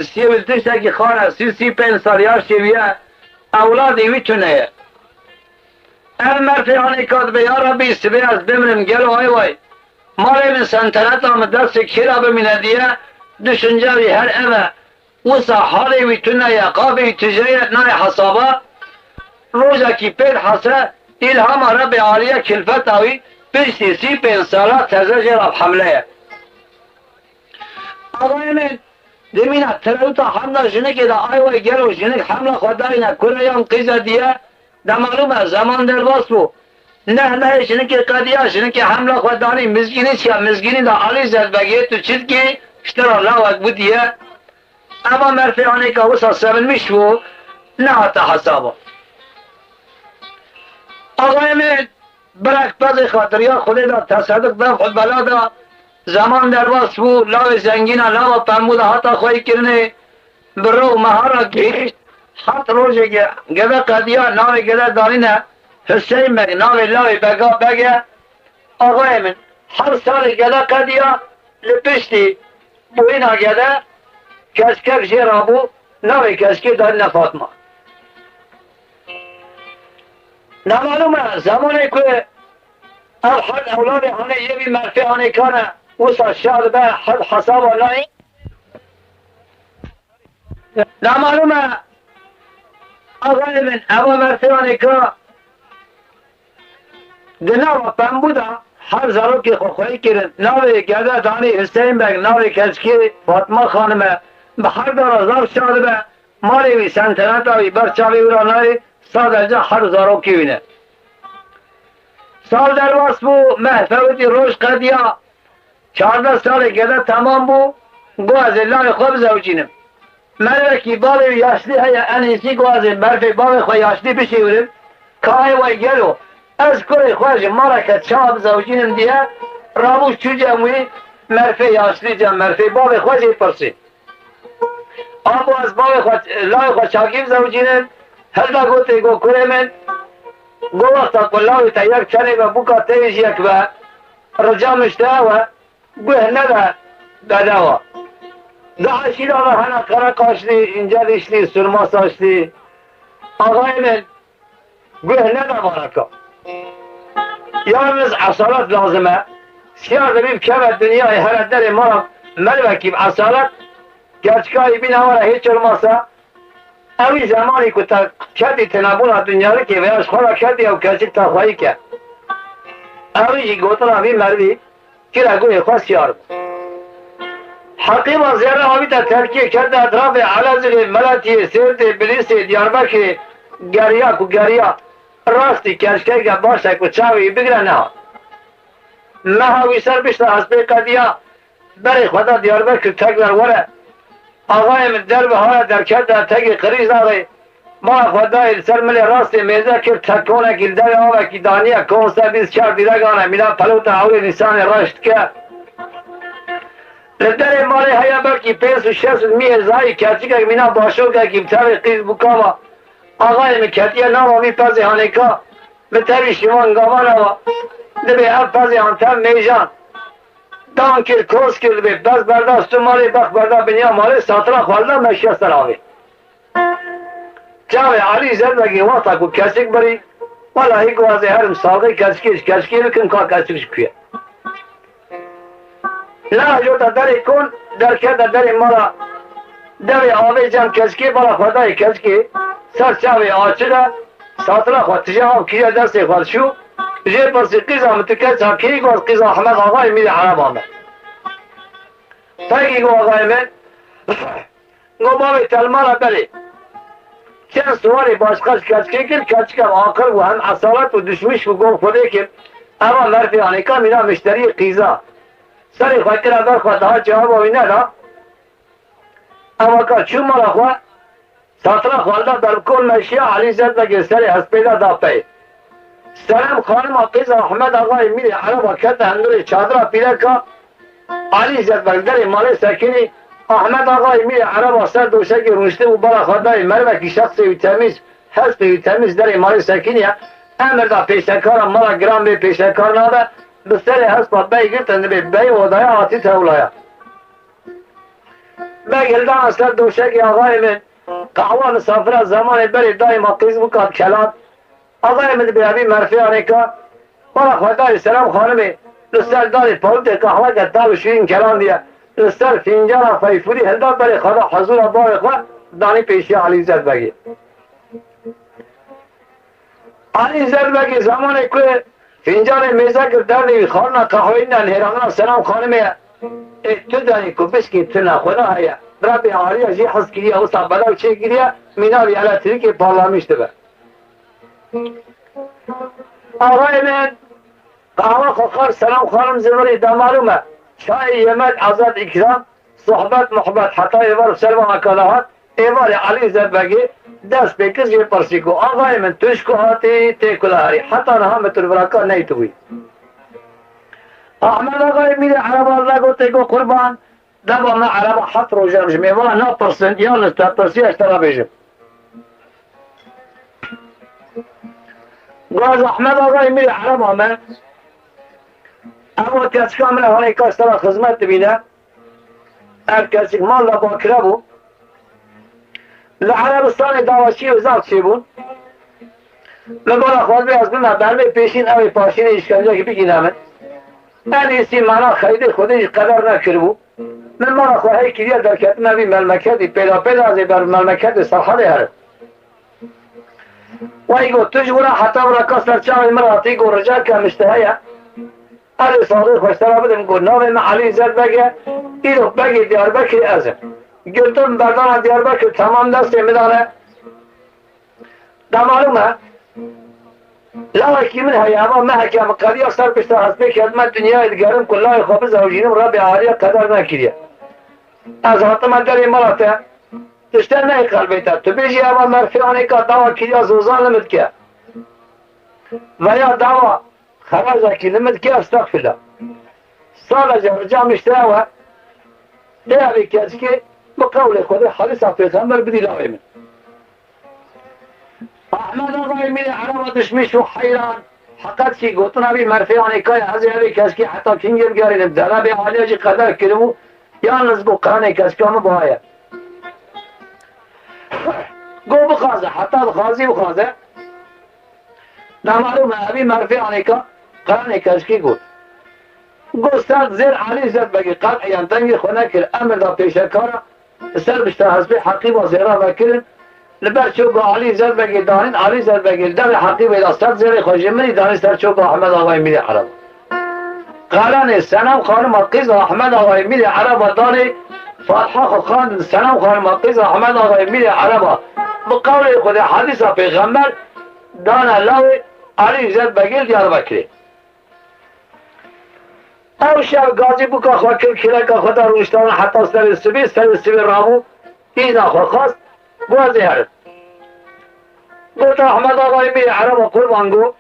سیویل تشتکی خانه سی پین سالیا شویه اولادی ویتونه ام مرفیانی کاد به یا ربی سبی از بمرم گلو های وای مالی من سنتنت آم دست کیرا بمینه دیه düşünce her eve usa hali vitune yakabi ticaret nay hasaba roja ki per hasa ilham Rabbi aliye kilfet avi pişti si pensala tezece rab hamleye ağayemin demina terauta hamla jinek eda ayvay gelo jinek hamla khodayna kureyan qiza diye da malum zaman derbas bu ne jinek kadiya jinek hamla khodani mizgini çya mizgini da ali zedbege tu çitki işte Allah bu diye ama merfiyane kavusa sevilmiş bu ne hatta hesabı ağayemin bırak bazı hatır ya kudu da tesadük da khudbala da zaman derbas bu lav zengina lav pamuda hatta khoy kirne bro mahara geçt hat roje gebe kadiya nave gele danine Hüseyin Bey nave lav bege ağayemin her sale gele kadiya lepişti bu ina gele keşke jerabu nave keşke daline Fatma ne malum zamanı ku الحد أولادي هني يبي مرفي هني كان وصل الشهر به حد حساب ولا لا معلومة أغلب من أبو مرفي هني كان دنوا بمبودا هر زاروكي خوخوي كيرن ناوي جدا داني حسين بك ناوي كشكي فاطمة خانمه بحر دار زار شهر به مالي وي سنتنات وي برچاوي وراناي سادجا هر زاروكي وينه سال در واس بو محفوظی روش قدیا 14 سال گده تمام بو گو از الله خوب زوجینم ملکی باوی یاشلی هیا انیسی گو از برفی باوی خو یاشلی بشیورم کای وای گلو از کوی خواج مرکت شاب زوجینم دیه رابوش چوجه موی مرفی یاشلی جم مرفی باوی خواجی پرسی آبو از باوی خواج لای خواج شاکیب زوجینم هل دا گوتی گو کوری من گواستا کلاوی تا یک چنی و بوکا تیز یک و رجا مشته و گوه نده داده و ده شیرا و هنه کرک آشتی اینجا دیشتی سرماس آشتی آقای من گوه نده بارکا یالمز اصالت لازمه سیار دبیم که دنیای هر در ما ملوکیم اصالت گرچکایی بین همارا هیچ سرماسا اوی زمانی که تا کدی تنبون دنیا رو که ویاش خورا کدی او کسی تا خواهی که اوی جی گوتن اوی مروی که رگوی خواست یار حقیب و زیاره اوی تا ترکیه کرده اطراف علازق ملتی سیرت بلیس دیاربک گریا کو گریا راستی کشکه که باشه که چاوی بگره نه مهاوی سر بشتا حسبه کدیا بری خدا دیاربک تک در وره آقای من در بهار در کرده تگی قریز داره ما خدای سر ملی راست میزه که تکونه که در آوه که دانیه کنسه بیز چار دیدگانه میلا پلوت آوی نسان رشت که لدر مالی هیا بلکی 5 و 6 میزایی کچی که مینا باشو که کمتر قیز بکاما آقای من کتیه نامی پزی هانکا بتری شمان گامان و دبی اف پزی هانتر میجان دان کل کوس کل بی بس برداشت مالی بخ بردا بنیا مالی ساترا خالده مشیا سراوی چاوی علی زردگی وقتا کو کسک بری والا هی گوازه هرم ساقی کسکی بکن که کسکش کویه نه جوتا دری کن در کرده دری مالا دوی آوی جم کسکی بالا خدای کسکی سر چاوی آچده ساترا خود تجاهم کیا دستی خود شو جه پرسی قیزا متکل چاکی گوز قیزا احمد آقای میده عرب آمد تاکی گو آقای من گو باوی تلمالا بلی چند سواری باشقاش کچکی کن کچکم آخر و هم اصالت و دشمش و گو خوده کن اما مرفی آنکا مینا مشتری قیزا سری خواهی کرا در خواهد ها جواب آوی ندا اما که چون مالا خواه ساترا خوالده در کل مشیا علی زد بگه سری هست پیدا دا پی سلام خانم قیز احمد آقای میره عرب کت اندور چادر پیدا که علی زد بگدر مال سکنی احمد آقای میره عرب سر دوشکی رونشته و برا خدای مروه که شخص تمیز هست تمیز در مال سکنی امر دا پیشکار مالا گرام به پیشکار ناده بسر هست با بی گرتن بی و دایا آتی تولایا بگلدان اصلا دوشکی آقای من قهوه مسافر زمان بری دایما قیز بکاد کلان آقای من بیابی مرفیانه که بلا خودداری سلام خانمی لسر داری پاوت قهوه که دال شیرین کلان دیا لسر فینجان فیفوری هلدان بری خدا حضور بار خود دانی پیشی علی زد بگی علی زد بگی زمانی که فینجان میزه که در دیوی خانه قهوه اینا هرانه سلام خانمی تو دانی که بشکی تو نخوده هیا ربی عالی جی حس کریه و صحبه چه کریه میناوی علتری که پارلامیشته به آقای من قهوه خوخار سلام خانم زمانی دمالومه چای یمد عزت اکرام صحبت محبت حتی ایوار سلمان اکادهات ایوار علی زد بگی دست بکز یه پرسی کو آقای من توشکو هاتی تیکلاری حتی نها متر براکا نیتوی احمد آقای میره عرب الله گو تیکو قربان دبا ما عرب حط رو جمج میوه نا پرسنت یا نستا پرسی اشترا بیجم گوز احمد آقای میره عرب آمد اما کسی کامل هانی کاسترا خدمت بینه هر کسی مال باکره بود لعربستان داواشی و زاد چی بود لبالا خواهد بی از بنا برمی پیشین اوی پاشین اشکنجه که بگیرمه انیسی مانا خیلی خودش قدر نکر بود من مانا خواهی کلیه در کتنه بی ملمکتی پیدا ازی بر ملمکت سرحاله هره و ایگو توش برا حتی برا کسر چاوی مراتی گو رجا که مشتهیه علی صادق خوشترا بدم گو ناوی من علی زد بگه ایرو بگی دیاربکر ازم گلتون بردان دیاربکر تمام دستی میدانه معلومه لكن من هيا ما حكم قضية صار بيشتغل بك ما الدنيا يتقارن كلها يخبز زوجين ربي عالية قدر ناكرية أزهرت ما داري مراته تشتغل ما يقال بيتا تبيجي أما مرفعاني كدعوة كريا زوزان لمدكيا ويا دعوة خرجة كي لمدكيا استغفر الله صار رجع مشتراوة لا بك يزكي بقول خذي حديثة في غمر بدي لاوي من احمد آقای میره عرب دشمش و حیران حقیقت چی گوتون ابی مرفیانی که از ابی کس کی حتی کینگر گارید در ابی عالی جی قدر کردمو یالنز گو قرآن کس که همه باید گو بخوازه حتی بخوازی بخوازه نمالوم ابی مرفیانی که قرآن کس کی گوت گو سر زیر علی زد بگی قطعی انتنگی خونه کر امر دا پیشکارا سر بشتا حسبی حقیب و زیرا بکرن لبر چوب علی زد بگی دانین علی زد بگی در حقیب دستات زیر خوشی منی دانی سر چوب احمد آقای میری عرب قرآن سنم خانم قیز احمد آقای میری عرب دانی فاتحه خان سنم خانم قیز احمد آقای میری عرب بقول خود حدیث پیغمبر دانا لاوی علی زد بگی دیار بکری او شب گازی بکا خواه کل که خدا روشتان حتی سر سبی رامو این آخوا خواست بازی هرد گوت احمد آقای میری عرب و قربان گو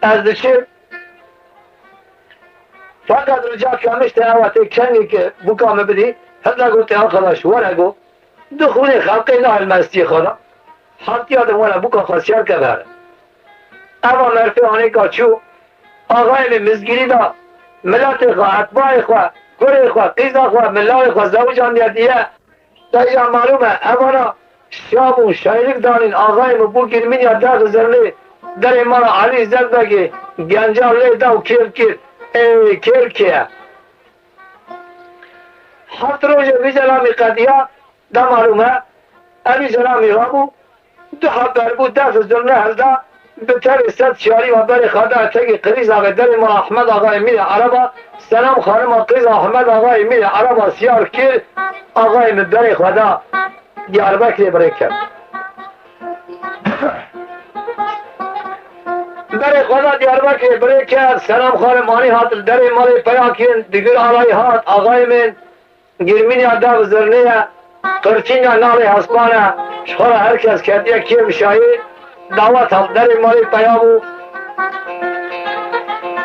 از دشیم فقط رجا کمشت اوتی کنی که بکام بدی هدلا گوتی آخلاش وره گو دخونی خلقی نه المستی خدا حتی آدم وره بکا خواستیار که بره اما مرفی آنی که چو آقای مزگیری دا ملت خواه اتباع خواه گره خواه قیزا خواه ملاوی خواه زوجان دیه دایجا معلومه اولا شابون شایرک دانین آقای مبو گرمین یا داغ زرلی در مارا علی زد بگی گنجا لی داو کل ای کل که هفت روز ویجلامی قدیا دا معلومه اوی جلامی رابو دو حبر بود داغ زرلی هلدا بتر ست شاری و بری خدا تگی قریز آقای در مارا احمد آقای میر عربا سلام خانم قریز احمد آقای میر عربا سیار کل آقای مبری خدا دیاربکر برای کرد برای خدا دیاربکر برای کرد سلام خانم مانی هات در مالی پیاکین دیگر آلای هات آقای من گرمین یا داغ زرنیه قرچین یا نالی حسبانه شخور هر کس کردیه کیم شاید دعوت هم در مالی پیامو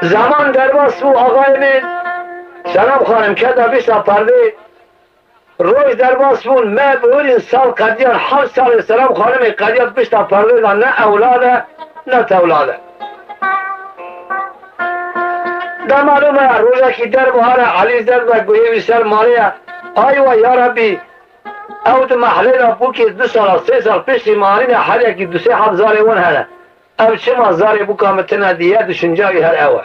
زمان در باس بو آقای من سلام خانم کده بیشتا پرده روز در باسمون ما بورین سال قدیان 7 سال سلام خانم قدیان بشتا پرده نه اولاده نه تولاده در معلومه روزه که در بحر علی زد و گویه سر مالیه آیوه یا ربی او دو محله را بو که 2 سال 3 سال پیش مالین هر یکی 2-3 هزار اون هره او چه مزاری بو کامتنا دیه دوشنجاوی هر اول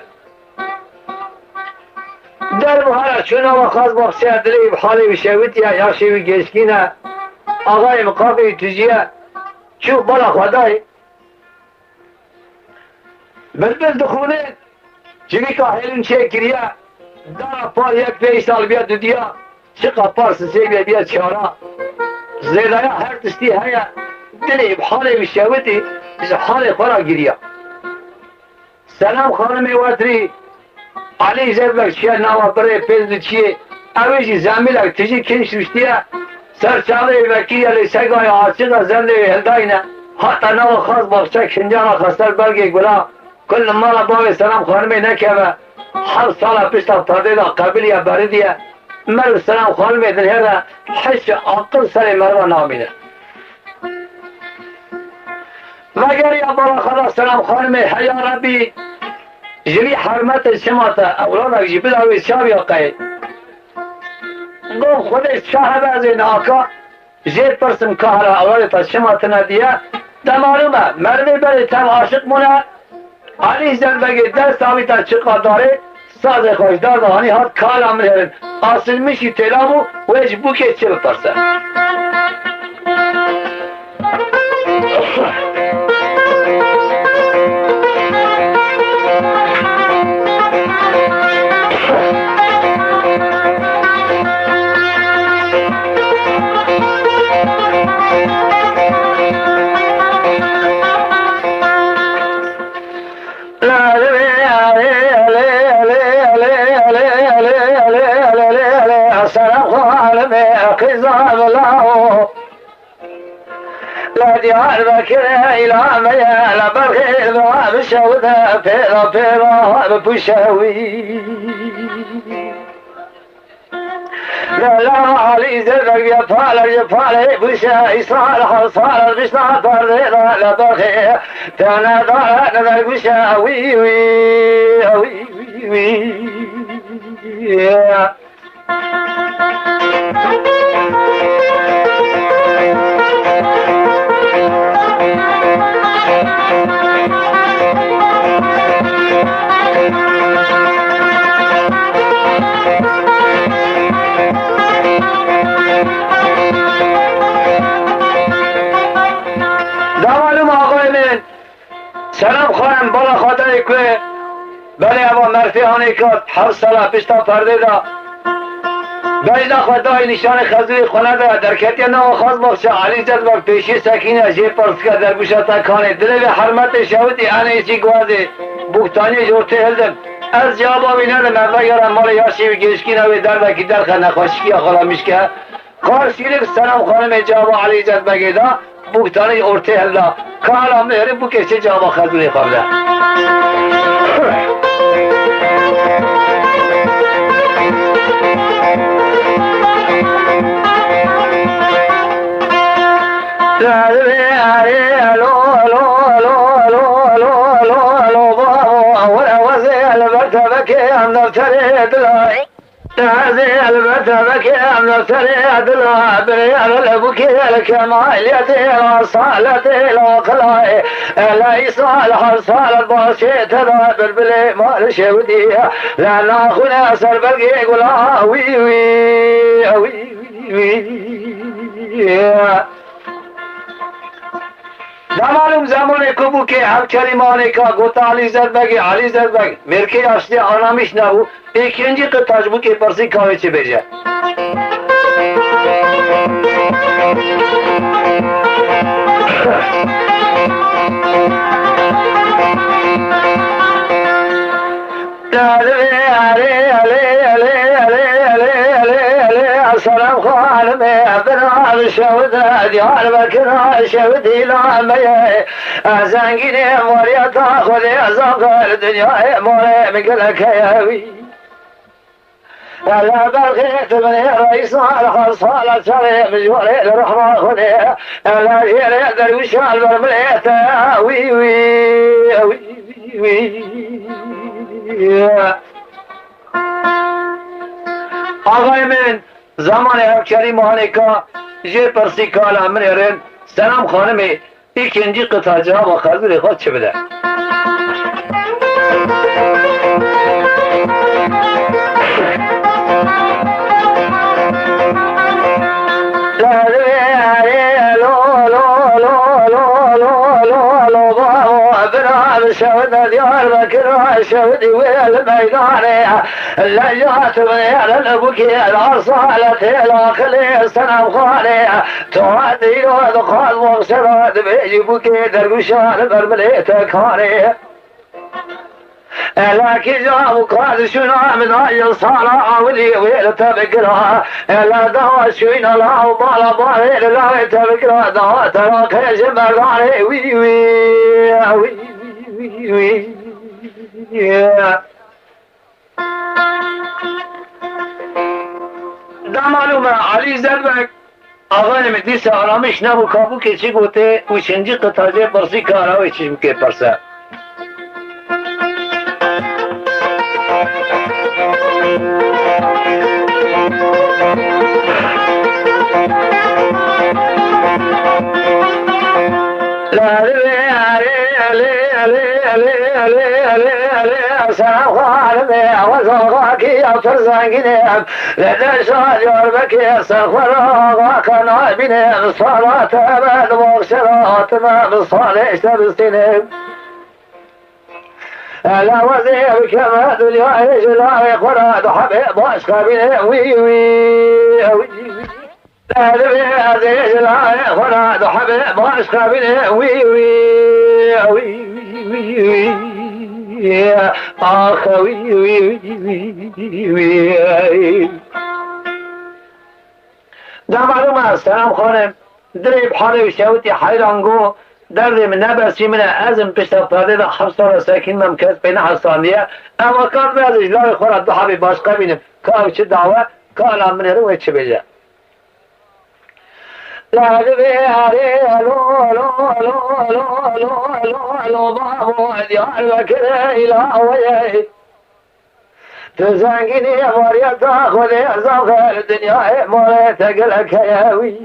در بحره چون آقا خواست بخصیه دلی بحالی بشویتیه یا شوی گشکینه آقای مقابل تجیه چو بالا خدای بلبل دخونه چوی که هلون چه کریه دارا پار 1-5 سال بیاد دو دیا چقا پار سسیگه بیاد چارا زیدایا هر تستی هیا دلی بحالی بشویتی از حال خورا گریه سلام خانم واتری علی زبلک چیه نوا برای پیزد چیه اویجی زمیلک تجی کنش رشتیه سرچاله وکیل علی سگای عاشق زنده هلداینه حتی نوا خاص باخچه کنجانا خستر بلگی گلا کل مالا باوی سلام خانمی نکوه هر سال پیشتا پرده دا قبلیه بردیه مرو سلام خانمی دنهره حش عقل سر مرو نامینه مگر یا بالا خدا سلام خانمی حیا ربی جمی حرمت شماتا اولادک جی بداوی شاوی آقای گو خودش شاه بازی ناکا زیر پرسم کهرا اولادتا شماتا ندیه ده معلومه مرمی بری تم عاشق مونه علی زنبگی دست آویتا چقا داره ساز خوشدار دهانی هات کال امرهرن آسل میشی تلامو و اج بوکه چه بپرسه لا ديار بكره إلى ميا لا بالخير ذهب الشوذة بيرا بيرا ببشاوي لا علي زرق يفعل بشاي صار صار بشنا طرد لا بالخير تانا دار نذر بشاوي وي وي وي سلام خانم بالا خاطر که بله اما مرفیانی که هر سال پیشتا پرده دا بیدا خدای نشان خزوی خونه دا در کتی نو خاص بخشه علی زد و پیشی سکینه جه پرس که در گوشتا کانه دل به حرمت شوتی انیسی گوازه بوختانی جورته هلدم از جوابا بینه مرده یارم مال یاشی و گشکینه و در بکی در خنه خوشکی اخلا میشکه کار سیلک سلام خانم جواب علی زد بگیدا بوختانی ارته هلده کالا مهره بو کسی جواب خزوی خورده هذه البتبك أمن سريد الغابري على البكي الكمالية وصالة الوقلاء ليس الحصال الباشي تذابر بلي مال شودية لا ناخنا سربقي يقول وي وي وي وي معلوم زمانی که بو که هر کلمانی که گوتا علی زربگی مرکی اصلی آنامیش نبو ikinci kıtaç bu ki parsi kahveci bece. السلام خالمي بنا الشهودة ديار بكنا شهودي لعمي زنقيني موريا تاخذي زنقر الدنيا موري مقلك ياوي لا بلغيت من رئيس الحصالة شري مجوري لرحمة خذي لا جيري درويش البرمليت وي وي وي وي آقای من زمان همکری مهانکا جه پرسی کالا من ارن سلام خانمی ikinci kıta cevabı hazır خود چه بده شهد ديار بكر شهد والميدان اللجات غير البكي الأرصالة الأخلي السنم خالي تعدي ودخل مغسرات بيجي بكي دربشان برمليت كاري لكن جاب قاد شنو من هاي الصلاة ولي ويل تبكرها لا دوا شوين لا وبالا بالا لا تبكرها دوا تراك جمراني وي وي وي ده معلومه علی زربک آقای مدیس آرامش نبو کابو که چی گوته و چنجی قطاجه پرسی کاراوی چیم که پرسه سلام خالمي وزوغاك يا فرزانقني لدى شاجر بكي سخوراغاك نابني صلاة أبد وغشرات ما بالصالح تبستني لا وزير كما دنيا إيش لا يخراد حبيب واشقى بني وي وي لا دنيا إيش لا يخراد حبيب واشقى بني وي وي وي وي آخ وي وي وي ده معلومه سلام خانم دریب حالی شوتی حیرانگو درد من نبرسی من ازم پشت پرده ده 7 سال ساکن ممکن بین حسانیه اما کار به از اجلال خورد دو حبی باشقه بینم کار چه دعوه کار من رو چه بجه لا دبياري لو لو لو لو لو لو لو بابو ديار بكر إلى وجهي تزنقني مريم تاخذ زغر الدنيا مريتك لك يا وي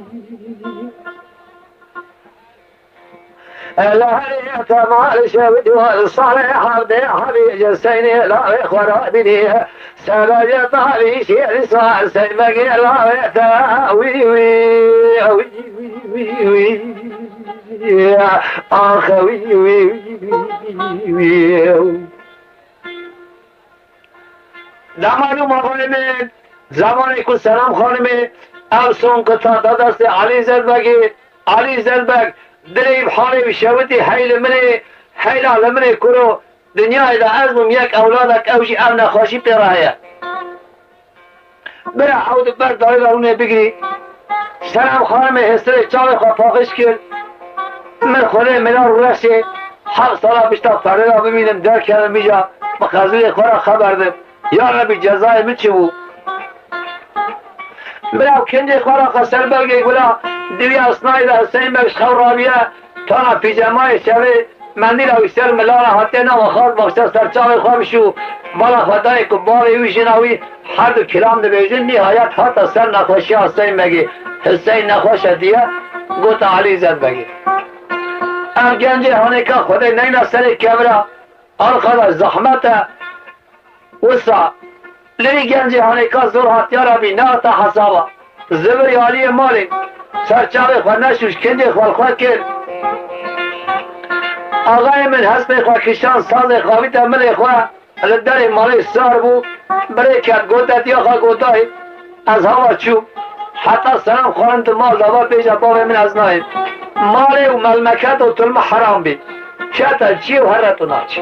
الهرية مال شبدي والصالح عبد حبيب جسيني لا إخوة بني سبج طالي شيء صار سيبقي لا وي وي وي وي وي آخ وي وي وي دمانو مغانمه زمانی که سلام خانمه افسون قطع دست علی زربگی علی زربگ دریب حالی شوتی حیل منی حیل علمنی کرو دنیای دا ازمم یک اولادک اوشی او نخواشی پیراهیه برا عود بر داری رونه بگیری سلام خانم هستره چاوی خواه پاخش کرد من خوره ملار رسی 7 ساله بیشتر فرده را ببینم در کردم بیجا مخزوی خورا خبردم یا ربی جزای من چه بود بلاو کنجی خورا خسر بلگی گلا دوی اصنایی دا حسین بکش خورابیه تانا پیجمای شوی مندیل او سر ملارا حتی نام خواست بخشت سرچاوی خواه بشو بالا خدای که باری ویشناوی هر دو کلام دو بیجن نهایت حتی سر نخوشی حسین بگی حسین نخوش دیه گوت علی زد بگی ام گنجی هانی که خودی نینا سر کبرا آن خدا زحمت وسا لری گنجی هانی که زور حتیارا بی نه تا حسابا زبری علی مالی سرچاوی خواه نشوش کنجی خواه کرد آقای من حسب خواه کشان ساز خواهی تمل خواه لدر مالی سار بو برای کرد گوتت یا خواه گوتای از هوا چوب حتی سلام خواهند مال دوا پیش باب من از ناید مال و ملمکت و طلم حرام بی شتا چی و هرتو ناچی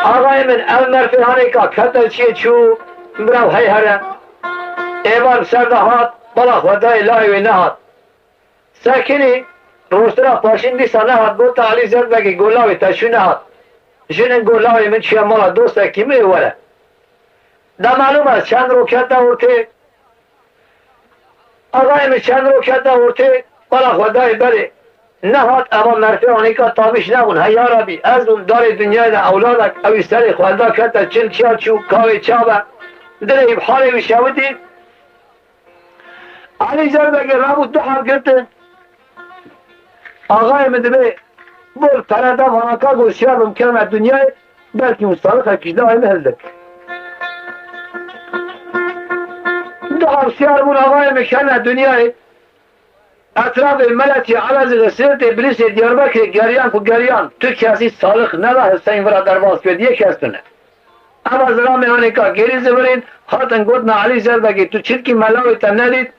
آقای من المرفی هانی که کتل چی چو برو هی هره ایوان سردهات بلا خدای لای و نهات ساکنی روسترا پاشندی سنهات گوتا علی زرد بگی گولاوی تشو نهات جنن گولاوی من چیه مالا دوستا کمی وره ده معلوم است چند روکت ورته آقای من چند روکت ورته بلا خدای بره نهات اما مرفعانی که تابش نبون هیا ربی از اون دار دنیای ده اولادک اوی سر خونده کتا چل چیا چو کاوی چابه دلی بحالی بشاودی علی زربگی رابو دو حال گرتن آقای مدبه بر تردا وانکا گوشیار ممکنه دنیای بلکه مستالقه کشده آئی مهلدک دو حال بون آقای مکنه دنیای اطراف ملتی عرض غسیلت ابلیس دیاربکر گریان کو گریان تو کسی صالح نلا حسین ورا درواز کرد یک کستونه اما زرام هانیکا گری زبرین خاطن گوتنا علی زربگی تو چرکی ملاوی تا ندید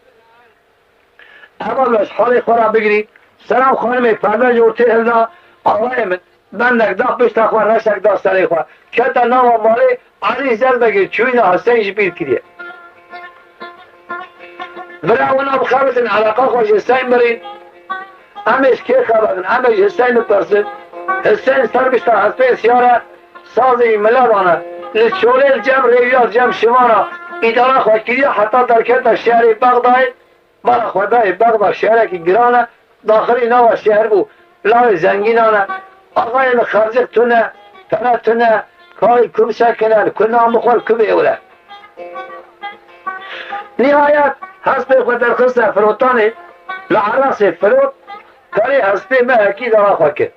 اما بس حالی خورا بگیری سلام خانم پرده جورتی هلدا آقای من بندک دا پشتا خواه رشک دا سری خواه کتا نام مالی علی زربگی چوینا حسین جبیر کریه برای اونا بخبرتن علاقه خوش حسین برین امیش که خبرتن امیش حسین بپرسن حسین سر بشتا حسین سیاره سازی ملادانه لچوله جمع ریویات جمع شمانا اداره خواه کریه حتی در کتا شهر بغداد برا خدای بغداد شهر که گرانه داخلی نوا شهر بو لاوی زنگینانه آقای خرزق تونه تنه تونه کاری کم سکنه کنا مخور کم اوله نهایت حسب خود در خسته فروتانی لعراس فروت کاری حسب محکی دارا خواه کرد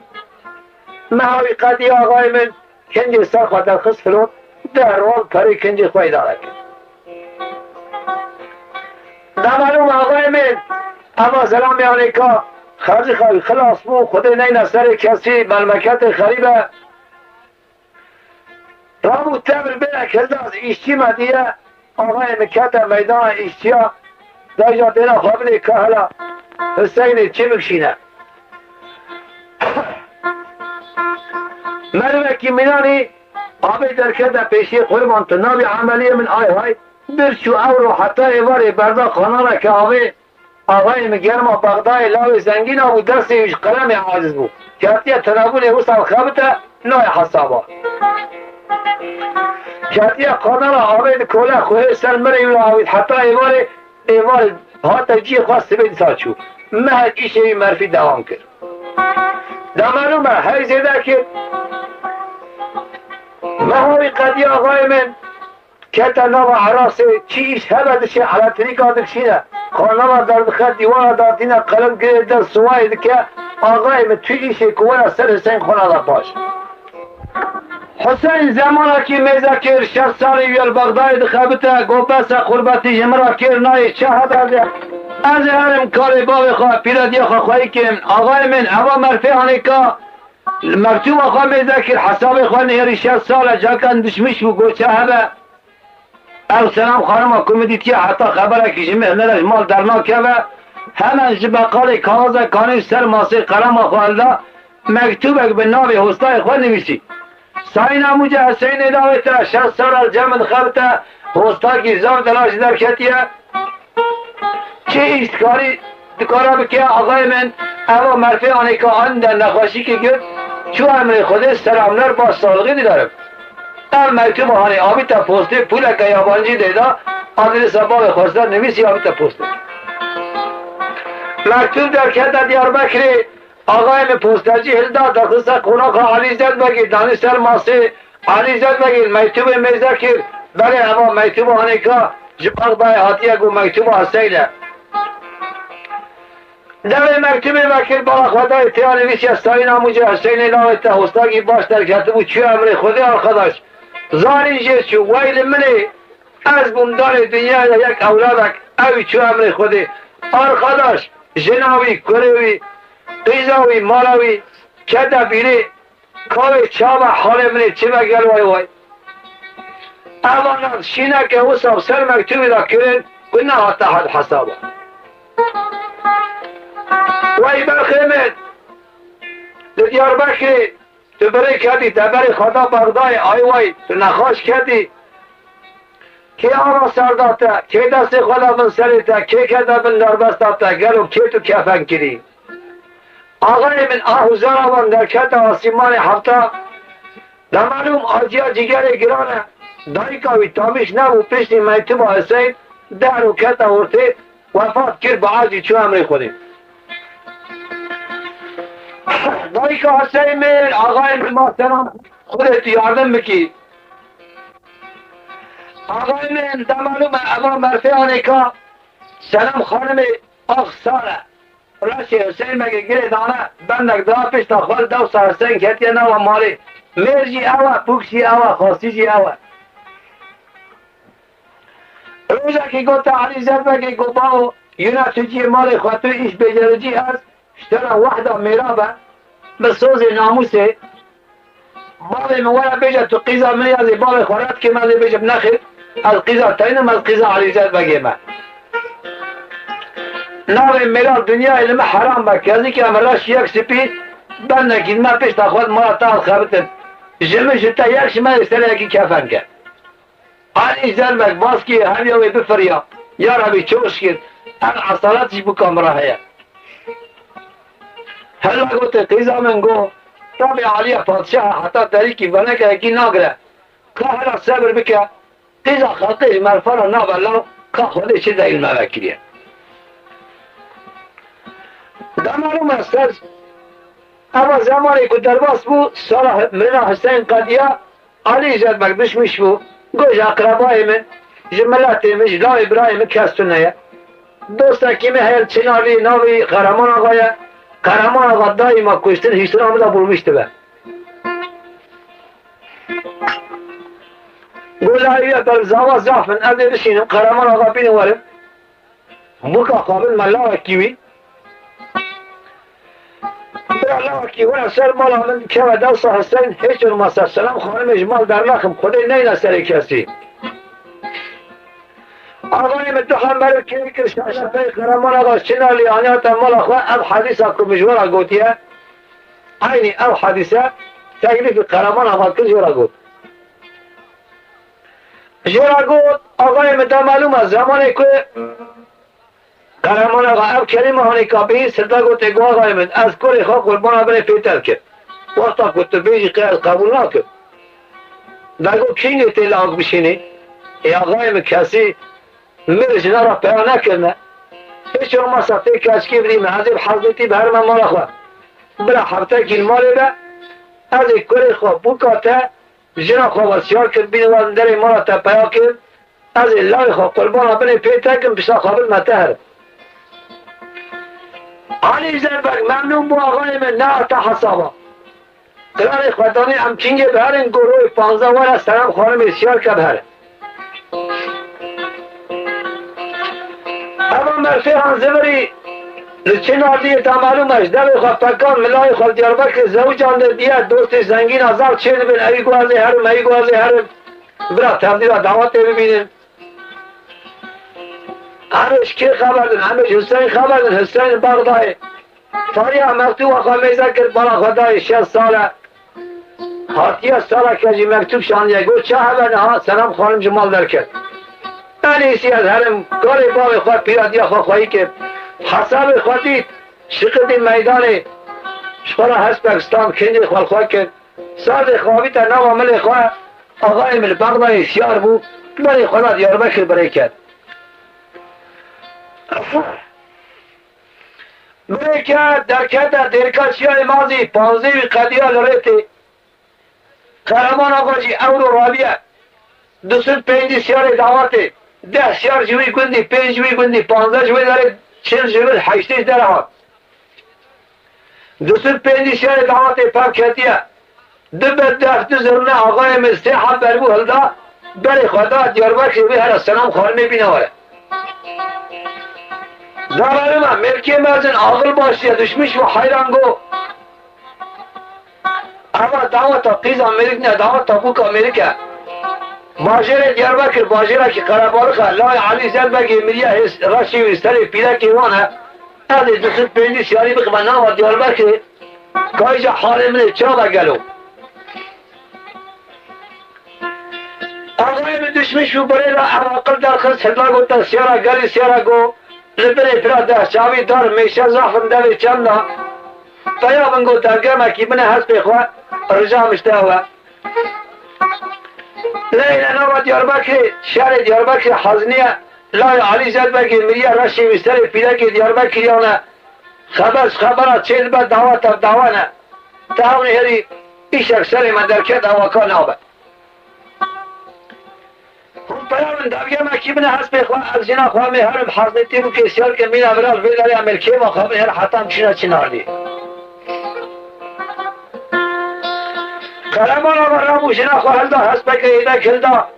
محاوی قدی آقای من کنجی سر خود در خست فروت در رول کاری کنجی خواهی دارا کرد در معلوم آقای من اما سلام علیکا خرجی خواهی خلاص بو خود نین سر کسی ملمکت خریبه رامو تمر بینه کلده از ایشتی مدیه آقای مکت میدان ایشتیا دایجا دینا خوابلی که حالا حسین چی بکشینه ملمکی منانی آبی درکده پیشی قربان تو نابی عملی من آی های برچو اورو حتی ایواری بردا خانانه که آقای مگرما بغدای لاوی زنگین آبو درسیش قلم عاجز بود کهتی تنابون وصل خبته نوع حسابا کهتی قانانا آبید کوله خواه سر مری ولاوید حتی ایواری حتی جی خواست بید ساچو مهد ایشه مرفی دوام کرد دمانومه های زیده کرد مهوی قدی آقای من کتا نام عراسی چیش هبدشه علا طریقا دکشینه خانما در دخل دیوان دارتینه قلم گرد در سوای دکه آقای من توی ایشه کوه سر حسین خونه دا پاش حسین زمانه که میزه کر 60 سالی ویل بغدای دخبته گوبس قربتی جمرا کر نای چه هدرده از هرم کاری باوی خواه پیردی خواه خواهی کم آقای من اوا مرفی هانیکا مکتوب خواه میزه کر حساب خواه نهری 60 ساله جاکن دشمش بو گوچه هبه او سلام خانم کمیدیتی حتی خبره که جمعه نرش مال درنا که و همان جبقال کاغذ کانی سر ماسی قلم خوالده مکتوبک به ناوی حسنای خواه نویسی ساین اموجه حسین اداویتا 60 سال جمع خبته حسنا کی زار دلاش در کتیه چه ایستکاری دکارا بکه آقای من اما مرفی آنی که آن در نخواشی که گرد چو امر خود سراملر با سالغی دارم ام مکتوب هانی آبی تا پوسته پول که یابانجی دیدا آدرس باقی خواسته نویسی آبی تا پوسته مکتوب در کت دیاربکری آقای من پوستجی هلدا دخصه قناق علی زد بگیر دانی سر ماسی علی زد بگیر مکتوب میزه کر بله اما مکتوب هانی که جباق بای حاتیه گو مکتوب حسینه در مکتوب وکیل با خدای تیان نویسی استاین آموجه حسین ناویت حسناگی باش در کتب بود چی امر خودی آرخداش زانی جیز چو ویل منی از بومدان دنیا یک اولادک اوی چو امر خودی آرخداش جناوی کروی قیزاوی مالاوی کده بیری کاوی چاوه حال منی چی بگل وای وای اما شینه که حساب سر مکتوبی را کرن کنه حتی حد حسابه وای برخیمت دیاربکری تو بری کردی دبری خدا بغدای آی وای تو نخواش کردی که آرا سر داته که دست خدا من سریته که کده من نربست داته گلو که تو کفن کری آقای من آهوزان آوان در کت آسیمان هفته در معلوم آجیا جگر گرانه دایی کاوی تامیش نبو پشتی میتوب حسین در و کت آورته وفات کرد با عزی چو امری خودی دایی که حسین من آقای ما سلام خودت یاردم بکی آقای من دمالومه اما مرفیانه که سلام خانم آخ ساله راشی حسین مگه گره دانه بندک دا پیش تا خوال دو سارستن کتیه نو مالی مرجی اوه پوکشی اوه خواستیجی اوه روزا که گوتا علی زربه که گو باو یونا تجی مالی خواتو ایش بجرجی هست اشترا وحده میرابه بسوز ناموسه باوی مولا بیجه تو قیزا منی از باوی خورد که من بیجه بنخیر از قیزا تاینم از قیزا علی زربه من ناوی میرا دنیا علم حرام بکیازی که امراش یک سپید بند نکید من پیش تا خود مالا تا خبتن جمعش تا یک شما استره یکی کفن کرد علی زربک باز که همیوی بفریا یا ربی چوش کرد ان اصالتش بکام راهیه هلا گوته قیزا من گو طبی علی پادشاه حتی تاریکی بنه که یکی ناگره که هلا صبر بکه قیزا خلقش مرفر نابلا که خودش چیز علم وکریه دا معلوم است اما زمانی که درباس بود سال مرنا حسین قدیه علی زربک دشمش بود گوش اقربای من جملاتی من جدا ابراهیم کستونه دوستا کمی هیل چنالی ناوی قهرمان آقای قهرمان آقا دایما کشتن هیچتون آمده بولمشته به گوشاییه در زاوا زافن ارده بشینم قهرمان آقا بینوارم بوکا قابل ملاوه کیوی الله کی ورا سر مالا من که و دوست حسین هیچ جور سلام خانم اجمال در لخم خودی نه سر کسی آقای متخم برای که شاشه پی قرمان آقا چنالی آنیات مالا خواه اب حدیثه که مجورا گوتیه عینی اب حدیثه تکلیف قرمان آقا که جورا گوت آقای متا معلوم از زمانی که قهرمان آقا اب کلمه هانی کابی سرده گوته گو آقای من از کلی خواه قربان بره پیتر کرد وقتا کتو بیجی قیاد قبول نکرد دگو کینگی تیل آگ بشینی ای آقای من کسی میرش نرا پیدا نکرنه هیچ رو ما سفته کچکی بریم حضیب حضرتی به هر من مالا خواه برا حبته کل مالی به از کلی خواه بکاته جنا خواه وسیار کرد بین وزن در مالا تا پیا کرد از لای خواه قربان بره پیتر کرد بسا قابل متهر علی زربک ممنون با آقای من نه تا حسابا قرار خودانی امچینگه بهرین گروه 15 وره سلام خانم اسیار که بهره اما مرفی هنزوری لچین آردیه تا معلومش دل خواه پکان ملای خواه دیاربکر زوجان دیه دوست زنگین ازار چین بین ای گوازه هرم ای گوازه هرم برا تبدیل دعوت ببینیم همش کی خبر دن همش حسین خبر دن حسین بغدای فاریا مکتوب آقا میزه کرد بالا خدای 6 ساله هاتیه ساله کجی مکتوب شانیه گو چه خبر نه سلام خانم جمال در کرد انیسی از هرم کاری باقی خواه پیرادی خواه خواهی که حساب خواهدید شقدی میدان شخورا هست پاکستان کنجی خواه کرد سرد خوابی تا نو عمل خواه آقای مل بغدای سیار بود بری خدا دیاربکر برای کرد برای که در کده درکاچی های مازی 15 قدیه لریتی قهرمان آقا جی اورو رابیه 205 سیار دعواتی 10 سیار جوی گندی 5 جوی گندی 15 جوی داره 40 جوی 8 داره ها 205 سیار دعواتی پاک کتیه دو زرونه آقای مستحب بربو هلدا بری خدا دیاربکر بی هر سلام خانمی بینواره زبانه من ملکی مرزن آقل باشیه دشمش و حیران گو اما دعوت قیز امریک نه دعوت بوک امریکا باجر دیاربکر باجره که قربارخه لای علی زربک مریه راشی و استری پیره که وانه از 205 سیاری بخبه نام دیاربکر گایجا حال منه چرا بگلو آقای من دشمش و بره را عراقل در خود سدلا گوتا سیارا گلی سیارا گو لبنی پراده شاوی دار میشه زخم دوی چنده فیا بنگو درگرمه که من هست بخواه رجا مشته هوا لیل نو دیاربکر شهر دیاربکر حزنیه لای علی زربک مریه رشی وستر پیده که دیاربکریانه خبر چیل به دعوت دعوانه تاونی هری ایش اکسر من درکت هواکا نابه پیامن دبیه مکی بنه حسب خواه از جنا خواه مهرم حضرتی بو کسیار که مین ابرال ویداری امریکی و خواه مهر حتم چناردی قرمان آقا رامو جنا خواه هلدا حسب که ایده کلدا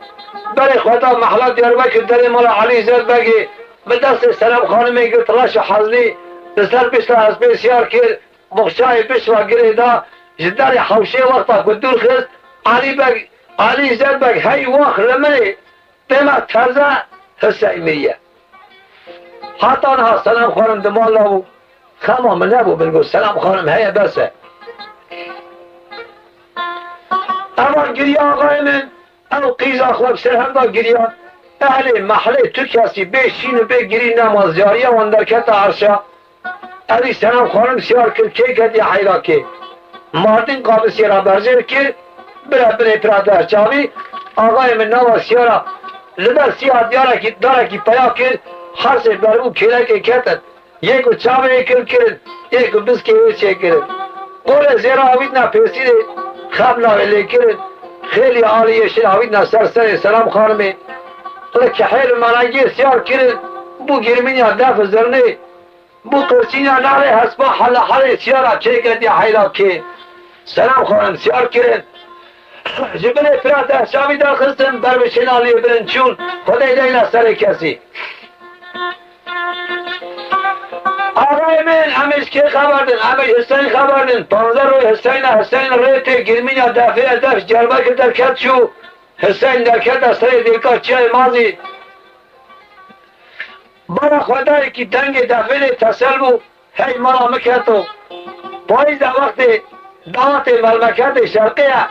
برای خدا محلات دیاربکر در مولا علی زد بگی به دست سلام خانمی گرت راش حضری سر بشتا حسب سیار کرد مخشای بشوا گریدا جدار حوشه وقتا بدور خست علی زد بگ هی وقت رمنی بما ترزه حسینیه حتی آنها سلام خانم دمال نبو خمام نبو بلگو سلام خانم هیه بسه اما گریه آقای من او قیز اخواب سر هم دا گریه اهل محله تو کسی به شین و به گری نمازیاریه و اندرکت عرشا علی سلام خانم سیار کرد که کدی حیلا که مردین قابل سیارا برزیر کرد بره پراده چاوی آقای من نوا سیارا لبر سیاه داره که پیا کرد هر سه بر او کله که کتد یکو چاوی کرد یکو بسکی ویچه کرد قول زیرا آوید نپیسید خب لاویلی کرد خیلی عالیه شد آوید نسر سلام خانمی که حیل منگی سیار کرد بو گرمینی دف زرنی بو قرسینی ناره حسبا حل سیارا چه کردی حیلا که سلام خانم سیار کرد جبنه پراته شامی در خستم بر بشنالی برن چون خدای دیل سر کسی آقای من همیش که خبردن همیش حسین خبردن 15 روی حسین ریت گرمین دفع جربه که در کت شو حسین در کت از سر دیکا چه مازی برا خدای که دنگ دفع تسل بو هی مرا مکتو پایز در وقت دعوت ملمکت شرقیه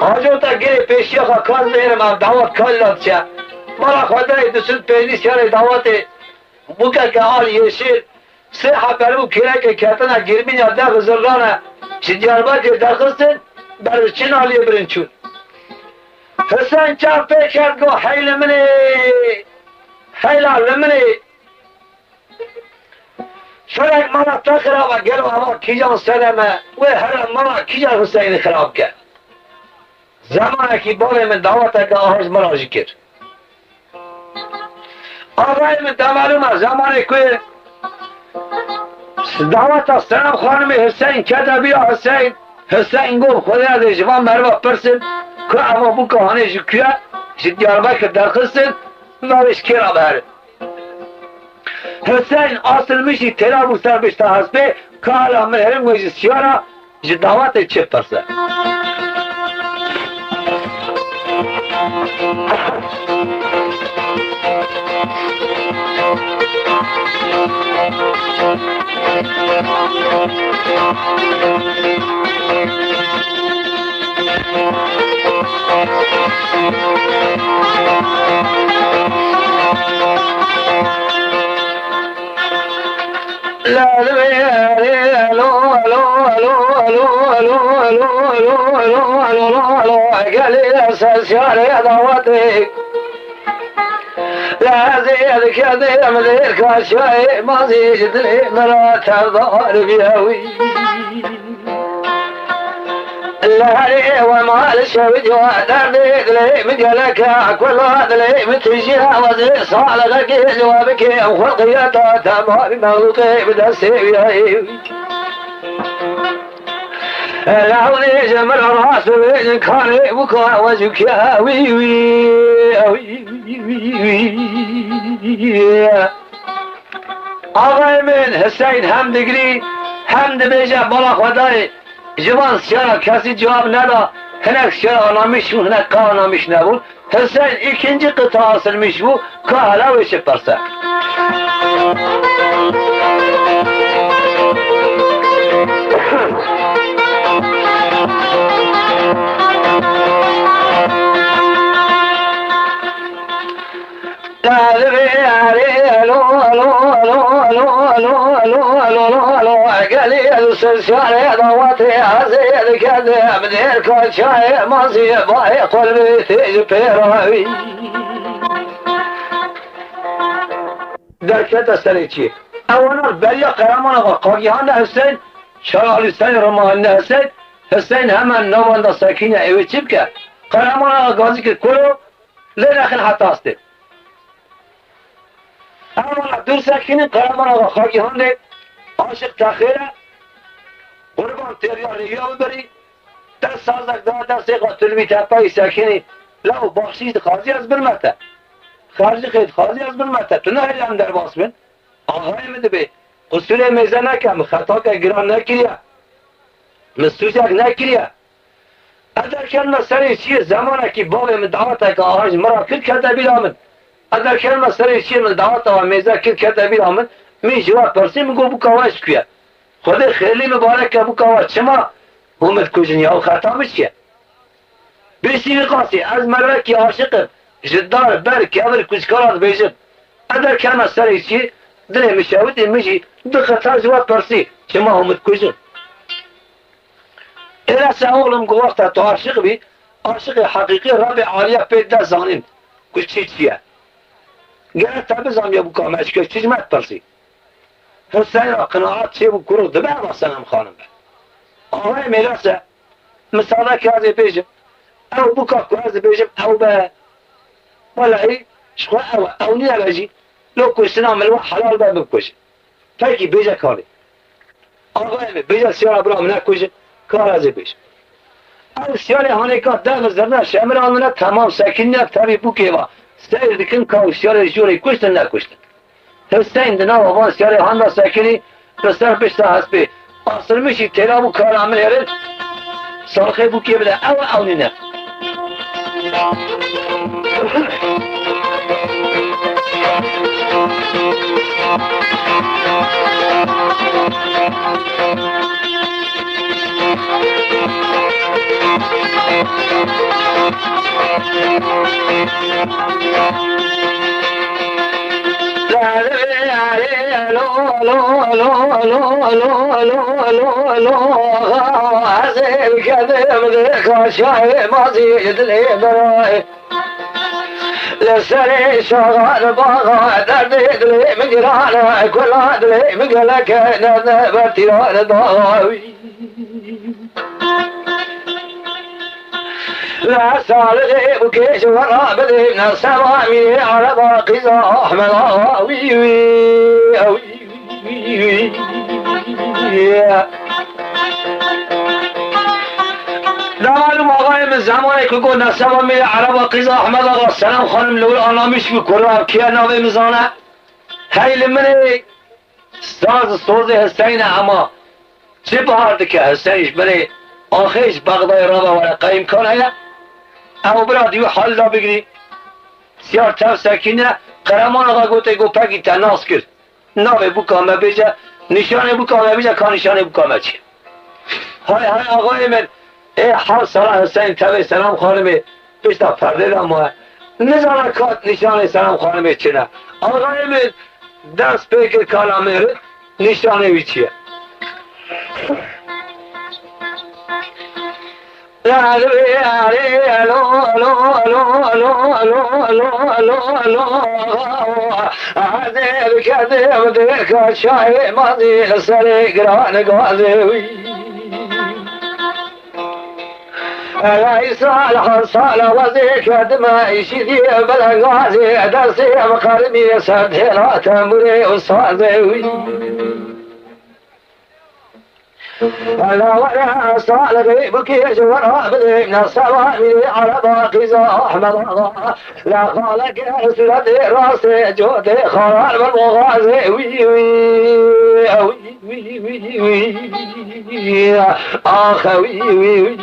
آجو تا گره پیشی خواه کاز دیرم هم دعوت کال داد چه مرا خدای دسود پیلی سیار دعوت بوکه که آل یشیر سه حبرو کره که کتنه گرمین یا ده غزرانه شدیاربا که درخستن برای چین آلیه برن چون حسین چه فکر گو حیل منی حیل منی فرق مرا تا خرابه گرو اما کیجان سلمه و هر مرا کیجان حسین خراب کرد زمانه که بابه من دعوته که آهاز مراجع کرد آقای من معلومه زمانه که دعوت سلام خانم حسین کده بیا حسین گفت خدا از جوان مروا پرسن که اما بو کهانه جو کیا دیاربکر درخستن نوش کرا بره حسین اصل میشی تلا بو سر بشتا حسبه که حالا من هرم گوشی سیارا جو دعوت چه پرسه لا زيد كذا مدير كاشاي ما زيد لي مرات الظهر بيهوي اللهري وما الشوج وادر لي مجلك كل هذا لي متجيها وزي صالك جوابك وخلقيات تمام مغلوطي بدسي لعوني جمر راس بين كاني بكا وجهك يا وي وي آقای من حسین هم دگری هم دبیجه بالا خدای جوان سیارا کسی جواب ندا هنک سیارا آنامیش بود هنک که آنامیش نبود حسین ikinci قطعه حاصل میش بود که حالا ویشه پرسه سلسلة ضواتي عزيز كذا بدير كل شيء ماضي باي قلبي تجبراوي در کت سری چی؟ اولا بریا قهرمان آقا قاگیهان حسین شرع حسین رمان حسین همان نوانده سکینه ایوی چی بکه قهرمان آقا گازی که کلو لنخن حتی استه اما دور سکنین قرمان آقا خاکی هنده عاشق تخیره قربان تریاری یا ببری دست سازک دست قاتل بی تپایی سکنی لو بخشید خارجی از برمته خارجی خیلی خارجی از برمته تو نه هم در باس بین آقای مده به قصور میزه نکم خطا که گران نکریه مستوزک نکریه اگر کلمه سری چیه زمانه که باب مدعوته که آهاج مرا کل کرده بیرامد اگر کلمه سری چیه مدعوته و میزه کل کرده بیرامد می جواب پرسی میگو بکاواش کیه خود خیلی مبارک بکاواش چما اومد کجنی او خطا بچیه بیشی قاسی از ملکی عاشقم جدار بر کابر کچکارات بیشم اگر کلمه سری چیه دل میشود میشی دو خطا جواب پرسی چما اومد کجن اینا سهولم که وقتا تو عاشق بی عاشق حقیقی رب عالیه پیدا زانین کچ چیه گره تبزام یا بکام اشکش چیز مت پرسی حسین را قناعات چه بکرو دبه واسنم خانم آقای میلاسه مثاله که از بیجم او بکا که از بیجم او به ولعی شخوا او نیا بجی لو کشتنا ملو حلال به بکشه پیکی بیجه کاری آقای می بیجه سیاره برام نکشه کار از بیجم او سیاره هانه که دم زرده شمرانونه تمام سکنیت تبی بوکه و سیر دکن که سیاره جوری کشتن نکشتن حسین دنا وان سیاره هاندا سکنی بسر پشتا هست بی آسر میشی تیرابو کار عمل یارد سالخه بوکه بده او نینه لسري شغال باغا دردي دلي مجرانا كل دلي مقلك برتيران ضاوي لا صالحي بكيش ورا بدي من السماء على باقي احمد وي وي لا معلوم آقای من زمانی که گفت نسبا میره عرب قیز احمد آقا سلام خانم لول آنامیش بکنه کیا ناوی مزانه حیل منی سوز حسین اما چه بهارده که حسینش بره آخیش بغدای رابا وره قیم کنه او برا دیو حال دا بگیری سیار تف سکینه قرمان آقا گوته گو پکی تناس کرد ناوی بکامه بیجه نشانه بکامه بیجه که نشانه بکامه چیه های آقای من ای حال سلام حسین تبه سلام خانمه پیشتا پرده داموه نزانه کات نشانه سلام خانمه چنه آقای من دست پیکر کالامه رد نشانه وی چیه عذاب كذب ذيك شاي ماضي سري قران قاضي صالح وذيك دماء يشدي بلا غازي درسي مقرمي سدهلا تمري وصازي ولا صالح بكيش ورا بدي من السوامي على باقي احمد لا خالك سرد راسي جودي خال بالمغازي وي وي اخ وي وي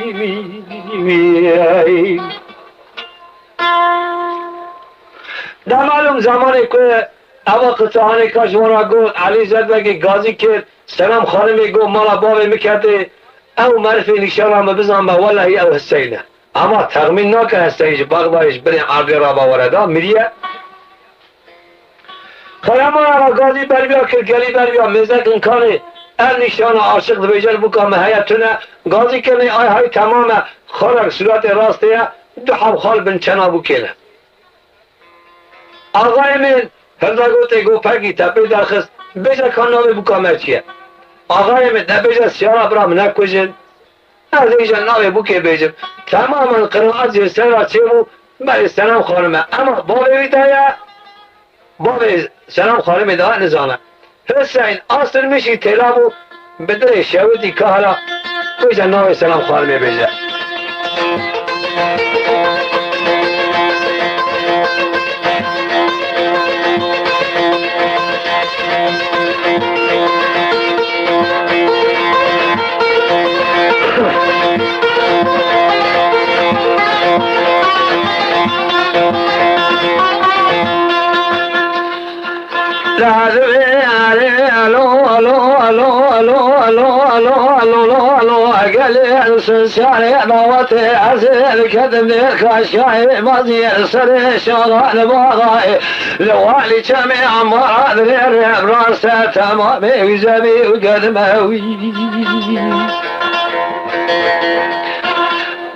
ده معلوم زمانی که اول قطعانی کشمارا گفت علی زدبگی گازی کرد سلام خانمی گفت مالا بابی میکرده او معرفی نشانم بزن با والله او حسینه اما تغمین نکن حسینش بغدایش برین عربی را باورده میریه خیامان اما گازی بر بیا کرد گلی بر بیا میزد امکانه ال نشان عاشق بیجل بکام حیاتونه گازی کنی آی های تمام خارق صورت راستیه دو حب خال بن چنا بکنه آقای من هردا گوته گو پگی تپی درخست بیجا کانامی بکامه چیه آقای من نبیجا سیارا برام نکوشن از ایجا نامی بکی بیجم تماما قرآن زیر سر را چه بو بله سلام خانمه اما بابی دایا بابی سلام خانمه دا نزانه حسین اصل میشی تلابو بدره شودی که حالا بجا نام سلام خانمه بجا سنساني ضوتي عزيز كذب الكاشاي ماضي سري شغال باغاي لوالي جميع مراد الرب راسه تمامي وزبي وقدموي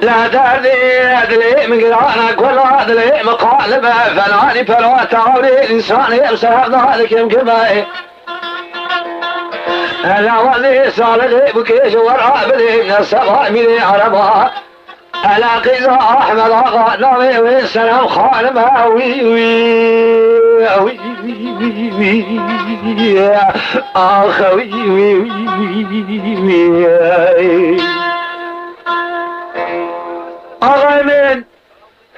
لا دردي أدري من قرانك ولا أدري مقالبه فلاني فلا تعوري إنساني بسبب ذلك يمكن أنا وذي صالحي بكيش وراء بذي من السماء من عربها أنا قيزة أحمد أغا نامي والسلام خانمها وي وي وي وي آخ وي وي وي آغای من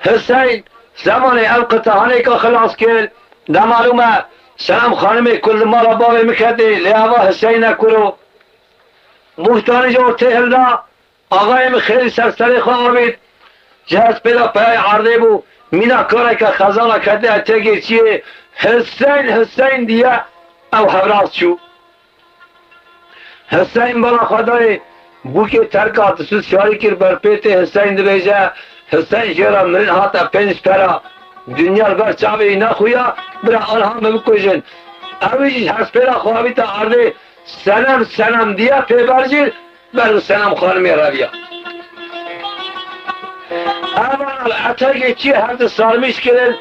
حسین زمانی القطعانی که خلاص کرد ده معلومه سلام خانمی کل مالا بابی میکردی لیاوا حسین کرو مفتانی جو تهلا آغای من خیلی سرسری خواه بید جهاز پیدا پای عرضه بو مینا کاری که خزانه کرده تگیر چیه حسین دیگه او حبراز شو حسین بلا خدای بو که ترکات سوز شاری کر بر پیت حسین دبیجه حسین شیرا مرین هاتا پنج پرا دنیا بر چاوی نخویا برا آنها بکشن اویش هست پیرا خواهی تا عرضه سلام دیا پیبرجیر بر سلام خانمی رویا اول اتاقی چی هرد سالمیش کرن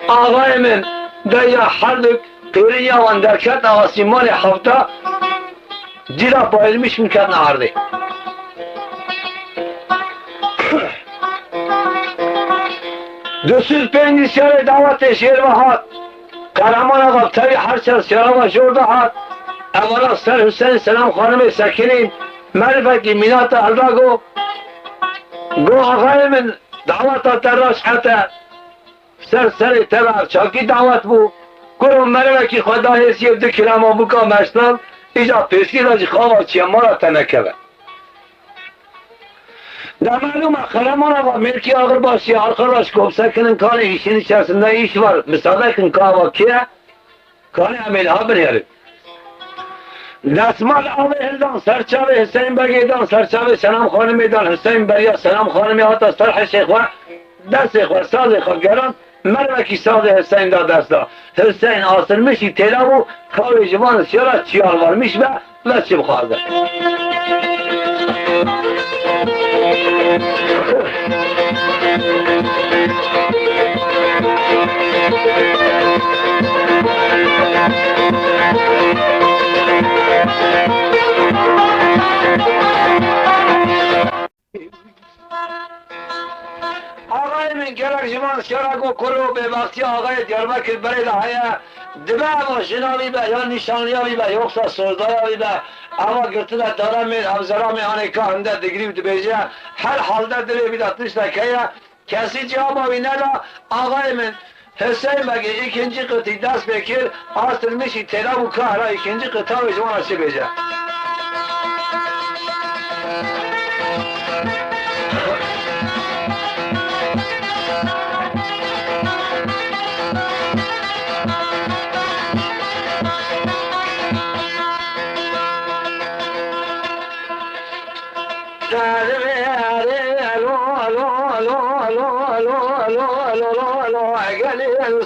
آقای من دیا حرد قیرین یاوان درکت آسیمان هفته دیرا پایلمیش میکردن عرضه دوسوز پنجی سیاره دعوت شیر و هات قهرمان آقا تبی هر سر سیاره و جورده هات اولا سر حسین سلام خانم سکینین معرفتی مینات الدا گو آقای من دعوت تراش حتی سر تبر چاکی دعوت بو کرو معرفتی خدا حسیب دو کلام بکا مشتن ایجا پیسی راجی خواه چیه مارا تنکه در معلوم قهرمان آقا ملکی آقر باشی آخراش گفت سکنن کان ایشین içerisinde iş var müsaade kın kavakiye kane amelha birileri دستمال آوه هلدان سرچاوه حسین بگیدان سرچاوه سلام خانمیدان حسین بریا سلام خانمی هاتا سرح شیخ و دست شیخ و ساز خود گران مروکی ساز حسین دا دست دا حسین آسر میشی تیلابو کاوی جوان سیارا چیال varmış ve چی بخوازه آقای من گرک جوان سیارا کرو به وقتی آقای دیاربکر برای دهایه دبه ماشیناوی به یا نشانیاوی به یوکسا سوزداراوی به اما گرتنه دارم افزرام آنه که هنده دگری بده بیجه هر حالده دلی بیداتش دکیه کسی جوابی ندا آقای من حسین بگه ikinci قطعی دست بکر آسترمیشی تلاب و کهرا ikinci قطعه و جوان açı بیجه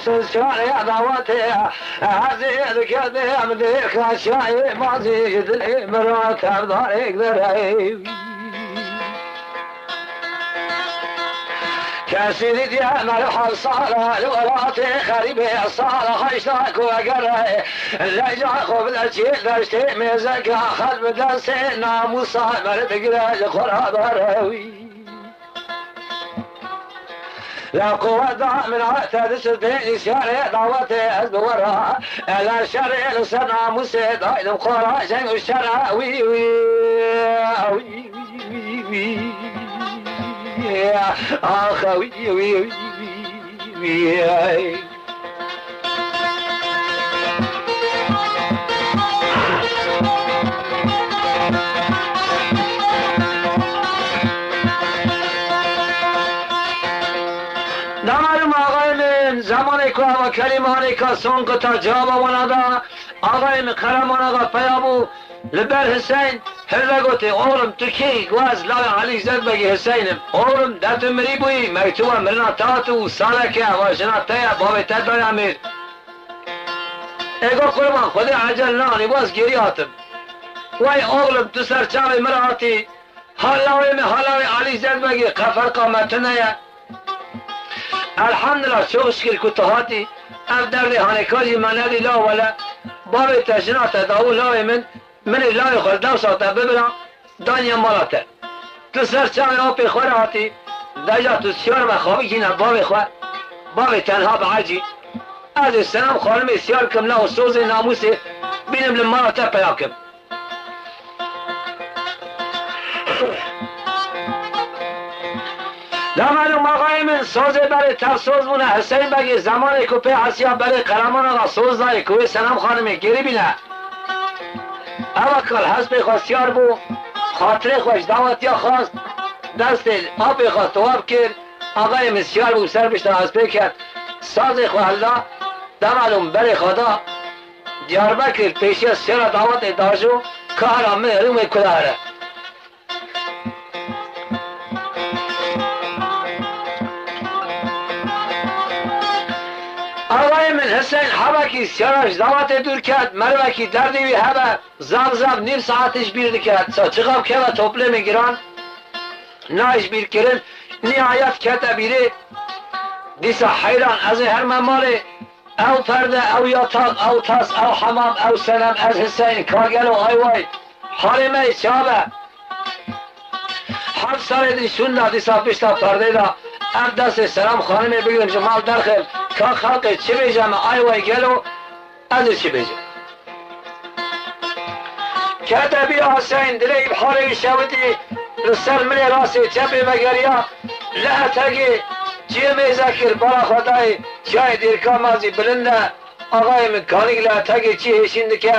سنساني ضواتي عزيز كذا مديك عشاي ماضي قدلي مرات ارضاري قدري كاسيدي ديانا الحصالة الوراتي خريبي الصالة خيشتاك وقري اللي جاكو بالأجيل داشتي ميزك أخذ بدرسي ناموسا مرد قري القرى ضروي لا قوة من تدس الدين شارع دعوته از بورا لا شارع لسنا مسيد ايضا قرا جنگ الشرع وي وي وي وي اخ وي وي وي نمارم آقای من زمانی که و کلمانی که سنگ تا جواب آمانده آقای من قرمان آقا پیابو لبر حسین هر گوته اولم ترکی گواز لای علی زد بگی حسینم اولم دت مری بوی میتو مرنا تاتو سالکه و جنا تیا بابی تدای امیر ایگو قربان خود عجل نانی باز گیری آتم وای اولم تو سر چاوی مراتی حالاوی علی زد بگی قفر قامتنه الحمدلله شو اشكال كتهاتي افدر لي هانيكاجي منادي لا ولا بابي تجنات داو لا من لا يخل دوسا تببنا دانيا مالاته تسر چاوي اوبي خوراتي دجا تسيار ما خوابي جينا بابي تنها بعجي از السلام خالمي سياركم لا وصوزي ناموسي بينم لمالاته بياكم لمنو آقای من سوزه برای تفسوز مونه حسین بگی زمانی که پی حسیا برای قرمان آقا سوز داری کوی سلام خانمی گیری بینه اوکال حسب خواستیار بو خاطر خوش دعوتیا خواست دست آبی خواست تواب کرد آقای مسیار بو سر بشتر حسبه کرد ساز خوالله دمالون برای خدا دیار بکر پیشی از سر دعوت داشو کارا من روم کلاره آقای من حسین حبکی سیارش دعوت دور کرد مروکی دردی حبه زب نیم ساعتش بیرد کرد سا چقاب که و توپله میگیرن نایش بیر کرن نهایت کتا بیره دیسا حیران از هر مماله او پرده او یاتاق او تاس او حمام او سلام از حسین کارگل و آیوای حال می چابه 7 سال دیشون دا دیسا پیشتا پرده دا ام دست سلام خانمی بگیرم جمال درخل که خلق چه بیجم آیوای گلو از چه بیجم کتبی حسین دلی بحالی شودی رسل من راسی چپی مگریا لحتگی چیه میذکر برا خدای چای دیرکا مازی بلنده آقای مکانیک لحتگی چی هشیند که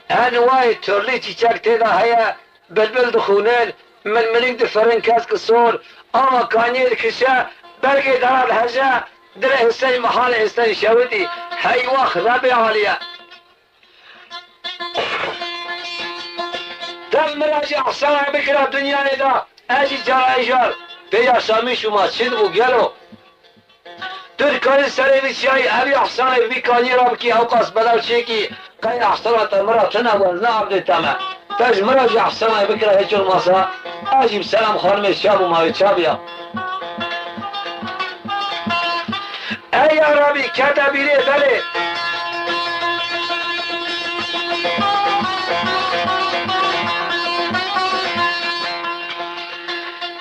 انواع ترلی چیچک تیدا هیا بلبل دخونل من ملیک دفرن کس کسور اما کانیر کشه بلگی درال هجه در حسین محال حسین شودی هی وقت ربی عالیه دل مراجع سرع بکره دنیا ندا اجی جرای جار بیا شامی شما چید بو گلو ترکانی سری بیچایی اوی احسان بی کانی را بکی اوقاس بدل چیکی قای احسانات مرا تنوان نعبد تمه تاج مراجع احسان بکره هیچون ماسا اجیم سلام خانم شاب و ماوی چابیا ای عربی کتبیره بله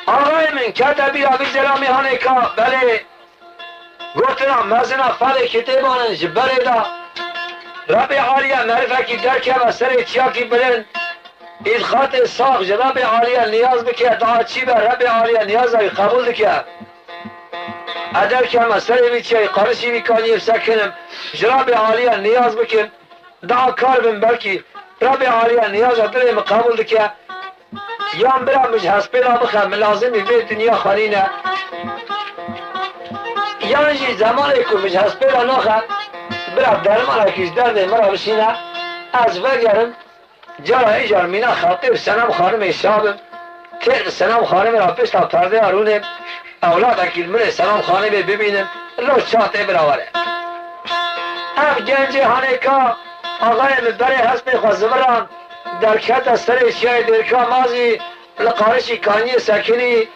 آقای من کتبی آبی زلامی هانه که بله گفتنا مزنا فل کتبانش بله دا رب عالیه معرفه کی درکه و سر چیاکی بلند ادخات صاف رب عالیه نیاز بکه دعا چی به رب عالیه نیاز های قبول دکه ادر که مسئله بیچه قارشی بیکانی سکنم رب عالیه نیاز بکن دعا کار بم بلکی رب عالیه نیاز درم قبول دکه یام برام مش هسپیلا بخم لازمی به دنیا خالینه یعنی زمانی که مش هسپیلا نخم برام درمان کیش درد مرا بشینه از وگرم جرا ایجار مینا خاطر سنم خانم شابم تیر سنم خانم را پیش تا پرده آرونم اولاد اکیل من سلام خانه ببینم لو چاته براوره اف گنج هانیکا آقای مبری حسب خوزبران در کت سر شیای درکا مازی لقارشی کانی سکنی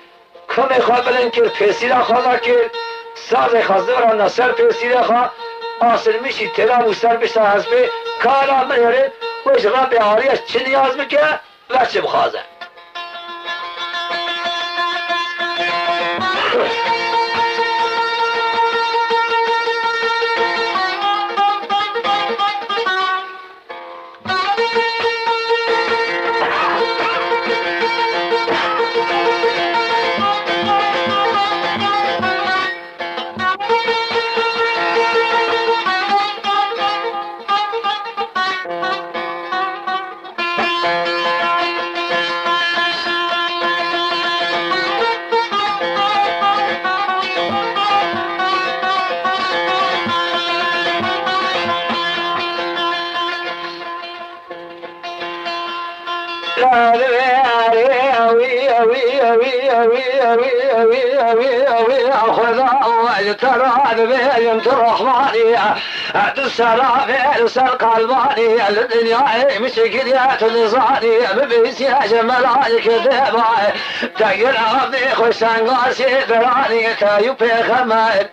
کم خواه بلن کرد پیسیره خواهد کرد ساز خوزبران نصر پیسیره خواه آسل میشی تلا و سر بشتا حسب کارا مهره وش رب عالیش چه نیاز بکه و چه بخوازه خذا ترى بينت الرحمن السلام سرق الباني الدنيا مشكلات لصاني ببيس يا جمال كذبا تقل عبدي خشان قاسي دراني تايب خمال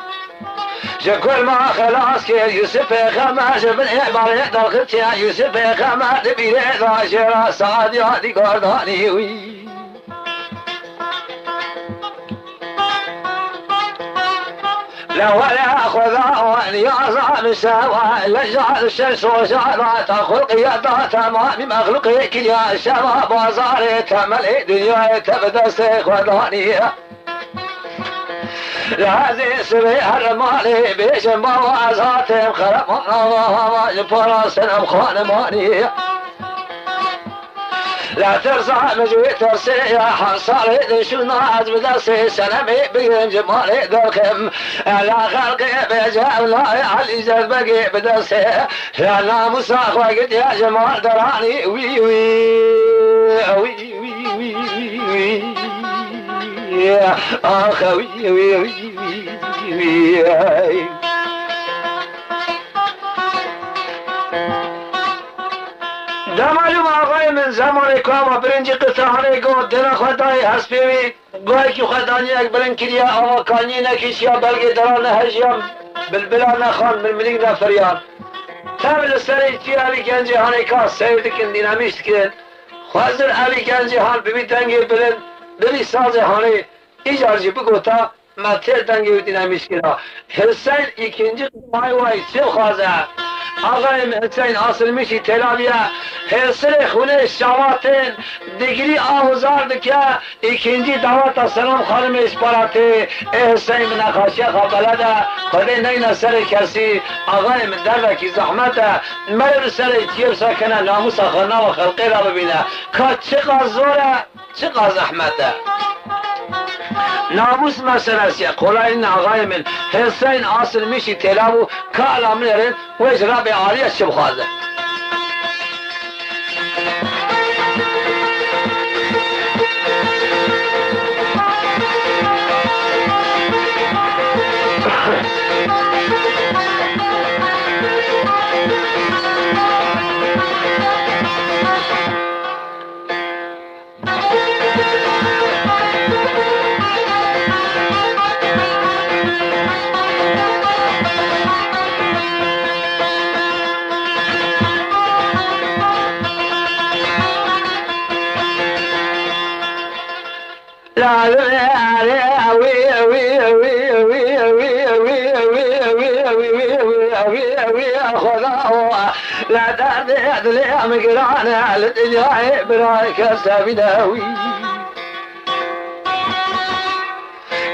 شكر ما خلاص كي يوسف خماس بن عبارة دلخت يا يوسف خماس بيري ذاشرا صادي هادي قرداني وي لا ولا خذا واني اعظم سوا لجعل الشمس وشعرات خلق يدا تمام مخلوق كل يا شباب بازار تمل دنيا تبدا سيخ ودانيه لهذه سبيع الرمالي بيشن بوازاتهم خرب الله فراسنا مخان ماني لا ترزع مجوي ترسي يا حنصاري شو ناز بدرسي سنمي بين جمالي ذلكم لا خلقي بجاب لا علي زاد بقي بدرسي يا ناموس وقت يا جمال دراني وي وي وي وي وي وي يا أخوي وي وي وي ده معلوم آقای من زمان کام برنج قطعه گو دل خدای هسپیوی گوی که خدانی یک برن کریا آقا کانی نکیشیا بلگی دران هجیم بلبلا نخان بالملیگ نفریان تابل سری چی علی گنجی هانی کاس سیرد کندی نمیشت کرد خوازر علی گنجی هان ببی تنگی برن بری ساز هانی ایجارجی بگوتا مطل تنگی بودی نمیشت کرد حسین ikinci قطعه وای چه خوازه آقای حسین asılmışı Tel Aviv'e hesre hune şavatin digri ahuzardı ki ikinci davata selam hanım isparatı Hüseyin bin Akaşya kabelada kode neyne seri kesi ağay min derdeki zahmete merir seri tiyir sakine namusa khana ve khalqira bebine ka çıkaz zora çıkaz zahmete namus meselesi kolayın ağayımın Hüseyin asılmışı Tel Aviv kalamlerin ve icra-ı aliye şıbhazı لا دارد لي مقرانة على الدنيا برايك سابداوي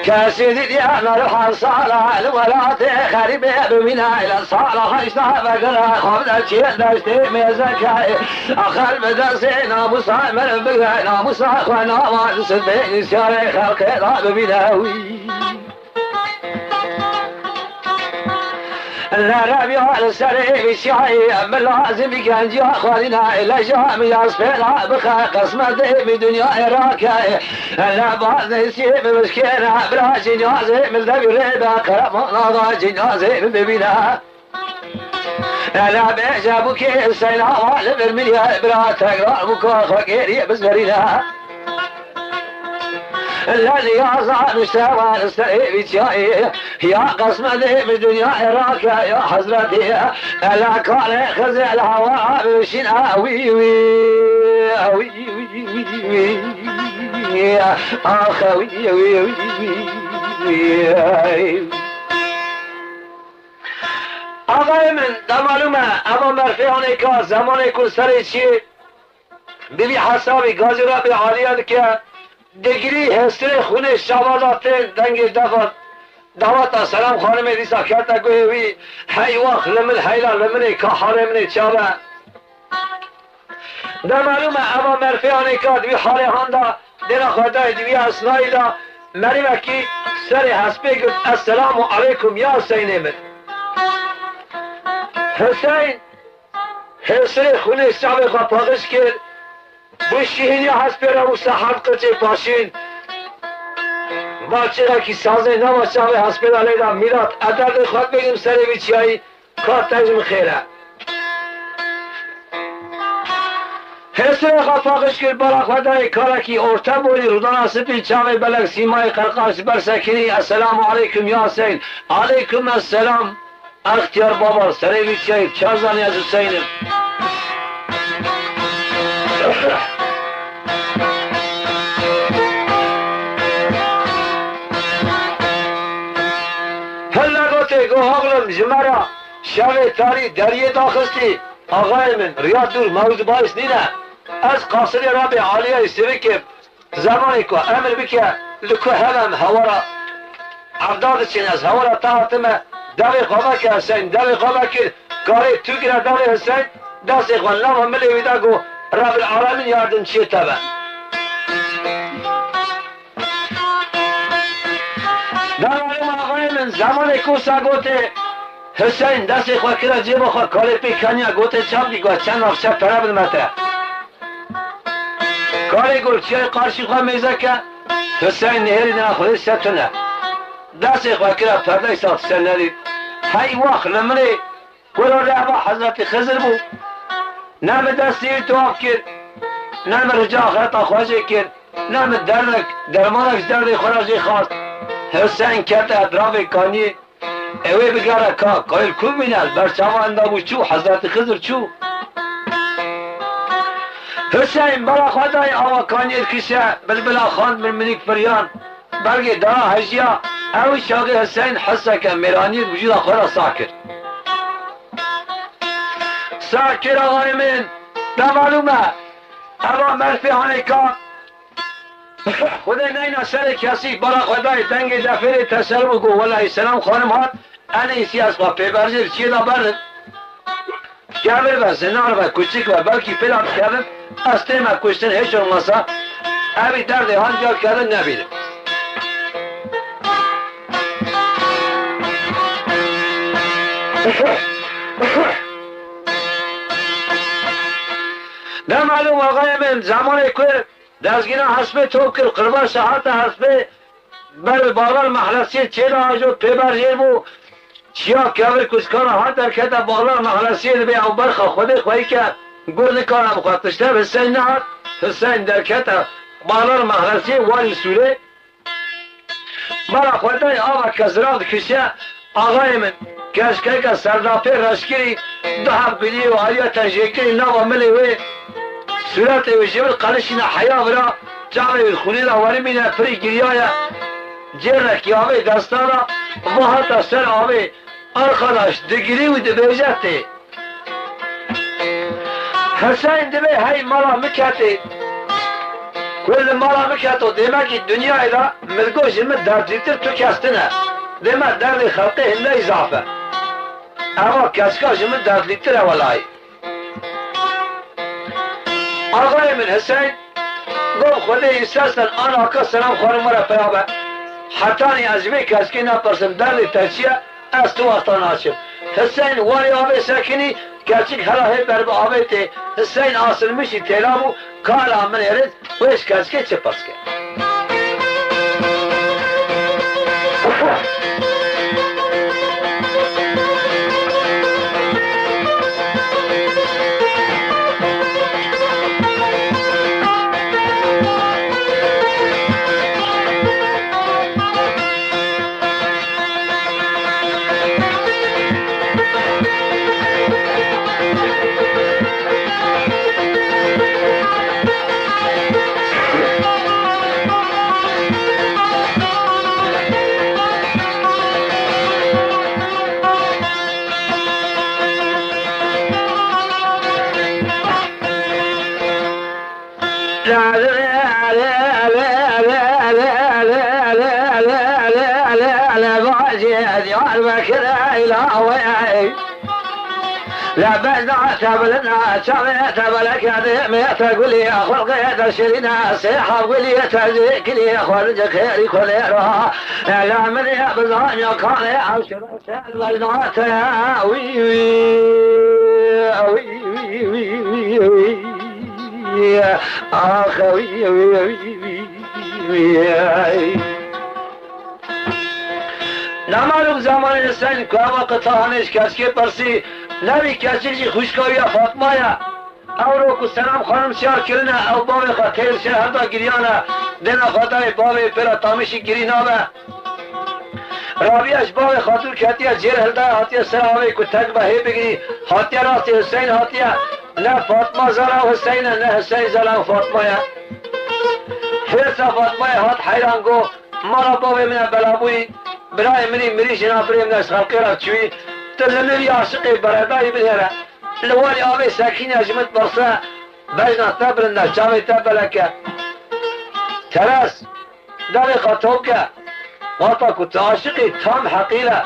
كاسد يا نروح الصالة الولاد خريبة بمنا إلى الصالة خيشنا بقرا خبنا تشيل داشتي ميزكاي أخر بدرسي ناموسا من بقرا ناموسا خوانا ما تسبيني سياري خلقي لا بمناوي النرابي على السري بشعي من لازم كان جا خالنا إلى جامي يصفينا بخا قسمة بدنيا عراكي لا بعض يسيب مسكينة بلا جنازة من ذبي ريبا قرب ناضا جنازة ببنا لا بيجابك السينا والب المليا بلا تقرار مكو خيري بزبرنا الذي يصعد السماء السري بشاي يا قسمة بدنيا عراك يا حضرتي لا كان خزع الهواء بشنا وي وي وي وي وي يا أخوي وي وي آقای من دمالومه اما مرفیانه که زمانه که سری چی ببی حسابی گازی را به عالیت که دگری هستر خونه شوالات دنگ دعوت سلام خانم دیسا کرده گویوی هی وقت لمن حیلان لمنی که حرمنی چابه دمالومه اما مرفیانه که دوی حالی هنده دینا خدای دوی اسنایی دا مریمه که سری حسبه گفت السلام علیکم یا حسین من حسین حسر خونه شعب خواهش کرد بشیهینی هست برم و سحر قطع باشین باچه که سازه نماشه و هست علینا میراد عدد خود بگیم سر بیچیایی کار تجم خیره حسر خفاقش کرد برا خدای کارکی ارته بودی رودان سپی چاوی بلک سیمای قرقاش برسکنی السلام علیکم یا حسین علیکم السلام اختیار بابا سر بیچیایی چازانی از حسینم گو آقلم جمرا شب تاری دریه داخستی آقای من ریاض دور موضوع باعث نینه از قاصد رابع عالیه استوی که زمانی که امر بکه لکو هلم هورا عبداد چین از هورا تاعتمه دوی خوابه که حسین دوی خوابه که کاری تو گره دوی حسین دست اخوان لما ملی ویده گو رب العالمین یاردن چیه تبه دارم آقای من زمان کوسا گوته حسین دست خواه کرا جیب خواه کاری پی کنیا گوته چاب دی گوه چند وقت شب پره بدمته کاری گل چیه قارشی خواه میزه که حسین نهری نه خودی ستونه دست خواه کرا پرده ساخت سن ندید های وقت نمونه گل رعبا حضرت خضر بود نام دستی تواب کرد نام رجا خطا خواهجه کرد نام درمانک درد خورجی خواست حسین کرد اطراف کانی اوی بگره که قایل کن بینید برچاو اندامو چو حضرت خضر چو حسین برا خدای آوا کانی کشه بلبلا خاند من منیک فریان برگی دارا هجیا اوی شاقی حسین حسه که میرانی وجود خورا ساکر ساکر آقای من نمالومه اما مرفی هانه که خدا نینا سر کسی برا خدای دنگ دفیر تسلم گو والله سلام خانم هات انا ایسی از خواه پیبرزیر چیه دا برد گبر و زنار و کچک و بلکی پیلان کردن از تیم کشتن هیچ اونماسا اوی درد هان جا کردن نبیده نمالوم آقای من زمان که دزگینا حسب تو کر قربان ساعت حسب بر باور محلسی چیل آجو پیبرزیر بو چیا کبر کسکان ها در کتا باور محلسی بی او برخ خودی خواهی که گرد کارم خواهدشتر حسین نهاد حسین در کتا باور محلسی واری سوره برا خودای آقا کسراد کشه آقای من کشکه که سردافه رشکری دو هم گلی و آلیا تنجیکری نو ملی وی صورت وجبل قلشین حیا برا جامعه خونی را وری مینه فری گریایا جرکی آبه دستانا وحتا سر آبه آرخاناش دگیری و دبیجته حسین دبی های مالا مکته کل مالا مکتو دیمه که دنیا دا ملگوش من دردیتر تو کستنه دیمه درد خلقه هنده اضافه اما کسکاش من دردیتر اولای آقای من حسین گفت خود ایستستن آن آقا سلام خانم مرا پیابه حتانی از بی کس که نپرسم درد ترچیه از تو وقتان آشم حسین واری آبه سکنی کچک هلاهی بر به آبه تی حسین آسل میشی تیلابو کار آمن ایرد ویش کس که چه پس که لا بعدنا تبلنا تبلك هذه ما تقول لي خلق تشرينا سيحة قولي تزيك لي خرج خيري كل يروها لا من يبزان يقال عشر البلدات وي وي وي وي آخوی نمالوک زمان حسین که وقت تاهنش کسی پرسی نبی کسی جی خوشکاوی فاطمه یا او رو که سلام خانم سیار کرنه او باب خطیر شهر دا گریانه دینا خطای باب پر تامشی گری نامه رابیش باب خاطر کهتیه جیر هلده هاتیه سلامی که تک به هی بگیری هاتیه راستی حسین هاتیه نه فاطمه زلا حسین نه حسین زلا فاطمه یا فرسا فاطمه هات حیران گو مرا باب من بلابوی برای منی مری جناب بریم ناس خلقی را چوی تلنوی عاشقی برادایی بلیره لوالی آبی ساکین اجمت برسا بجنا تبرنده جاوی تبلکه ترس داری خطوب که واتا کت عاشقی تام حقیله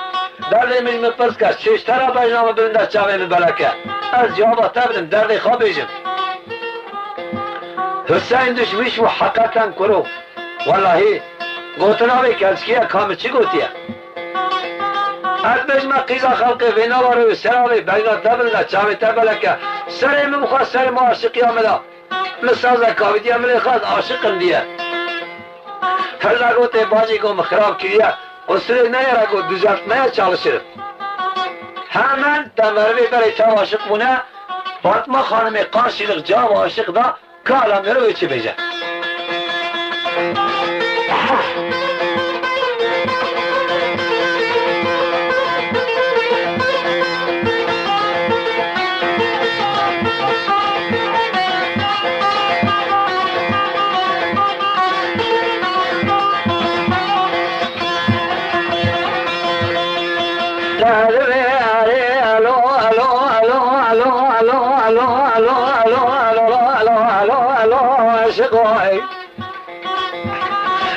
دردی مجمع پرس که چشتر بجنا برنده جاوی بلکه از جوابا تبرن دردی خوابیجم حسین دشویش و حقیقتا کرو واللهی گوتناوی کلسکیه کام چی گوتیه از بجمع قیزا خلقی وینا وارو سراوی بجنا تبرنده چاوی تبلکه سر مخواه سر ما عاشقی آمده مسازه کاویدی عملی خواهد عاشقم دیه هر گوته باجی گو مخراب کریه اصلی نیره گو دوزارت نیا چالشیرم همان تمروی برای تا عاشق بونه فاطمه خانم قاشیلق جا و عاشق دا کالا میروی چی بیجه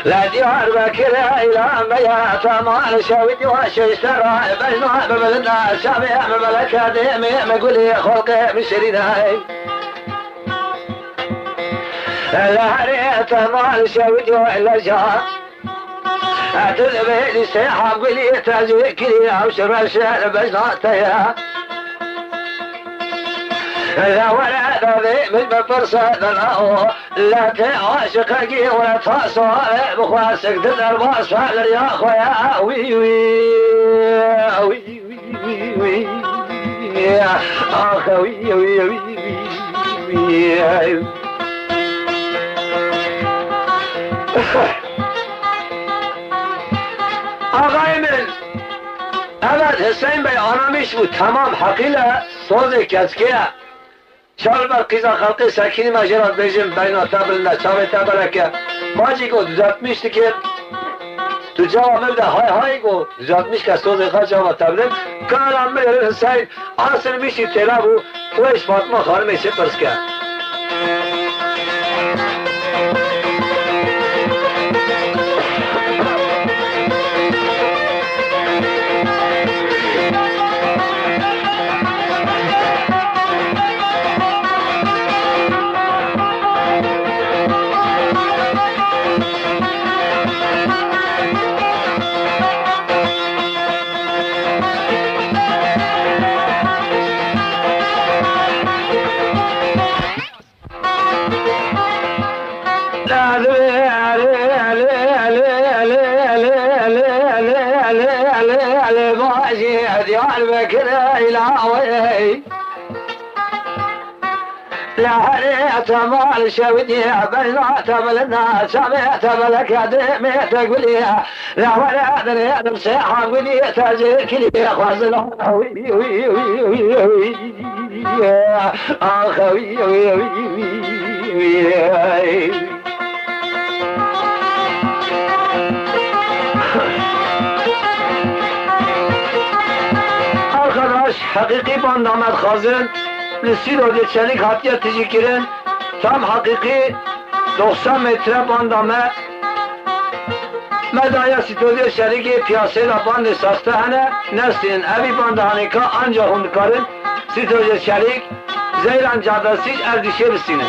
لا ديار بكرة إلى أنبياء طمان شويت وشيشترى بجنوها ببلدنا شابع بملكة ديمي مقولي خلقي مشريناي لا ريت طمان شويت وإلا جاء أتذبه لسيحة قولي تازوي كلي أوشر الشهر بجنوتها لا ولا ذي من بفرصة ذناو لا تعاشق قي ولا تاسو بخواسك تدر باس فعل يا خويا وي وي وي وي وي يا اخوي وي وي وي آقای من اول حسین بی آرامیش بود تمام حقیله سوز کسکیه شال بر قیزا خلقی سکینی مجرات بیجم بینا تبرنده چاوی تبرکه ماجی گو düzeltmişti ki تو جواب ده های های گو düzeltmiş که سوز خواه جواب تبرن کارم میره حسین آسر میشی تیلا بو ویش فاطمه خانمی سپرس که مال شودي بينا تبلنا سمعت بلك دمي تقولي لا ولا ادري نصيحه قولي تاجيك لي خازن وي وي وي وي اخوي وي وي arkadaş hakiki bandamat khazin Lisiro'da çelik hatiye ticikirin tam hakiki 90 metre bandame medaya sitode şeriki piyasayla bandı sasta hane neslin evi bandı hanika ancak hunkarın sitode şerik Zeyran caddesi erdişerisinin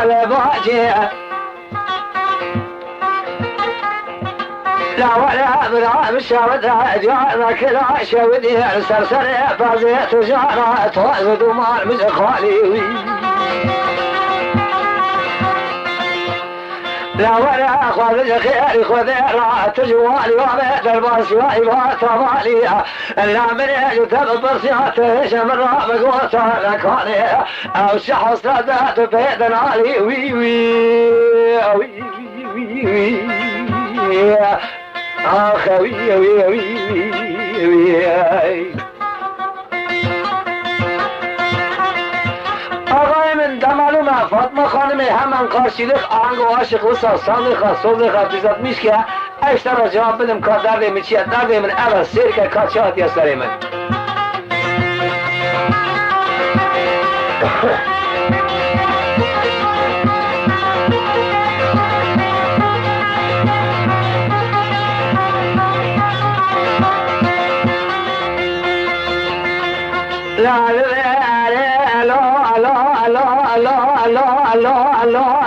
على باجي لا ولا بلا مشاود جارنا كلا شودي سرسر فازت جارنا توزد مال مزخالي لا ولا خذ الخير خذ رات جوالي وبيت الباس وايبات مالي لا من يجتب برسيات شمر مقوت لكاني او شخص ردات بيدنا علي وي وي وي وي وي اخ وي وي وي وي آقای من دمالومه فاطمه خانمی همان قارشیلق آهنگ و عاشق و صادقه صادقه فیزت میش که اشتر را جواب بدم کار درده من چیه درده من اول سیر که کار چهاتی از سر من لا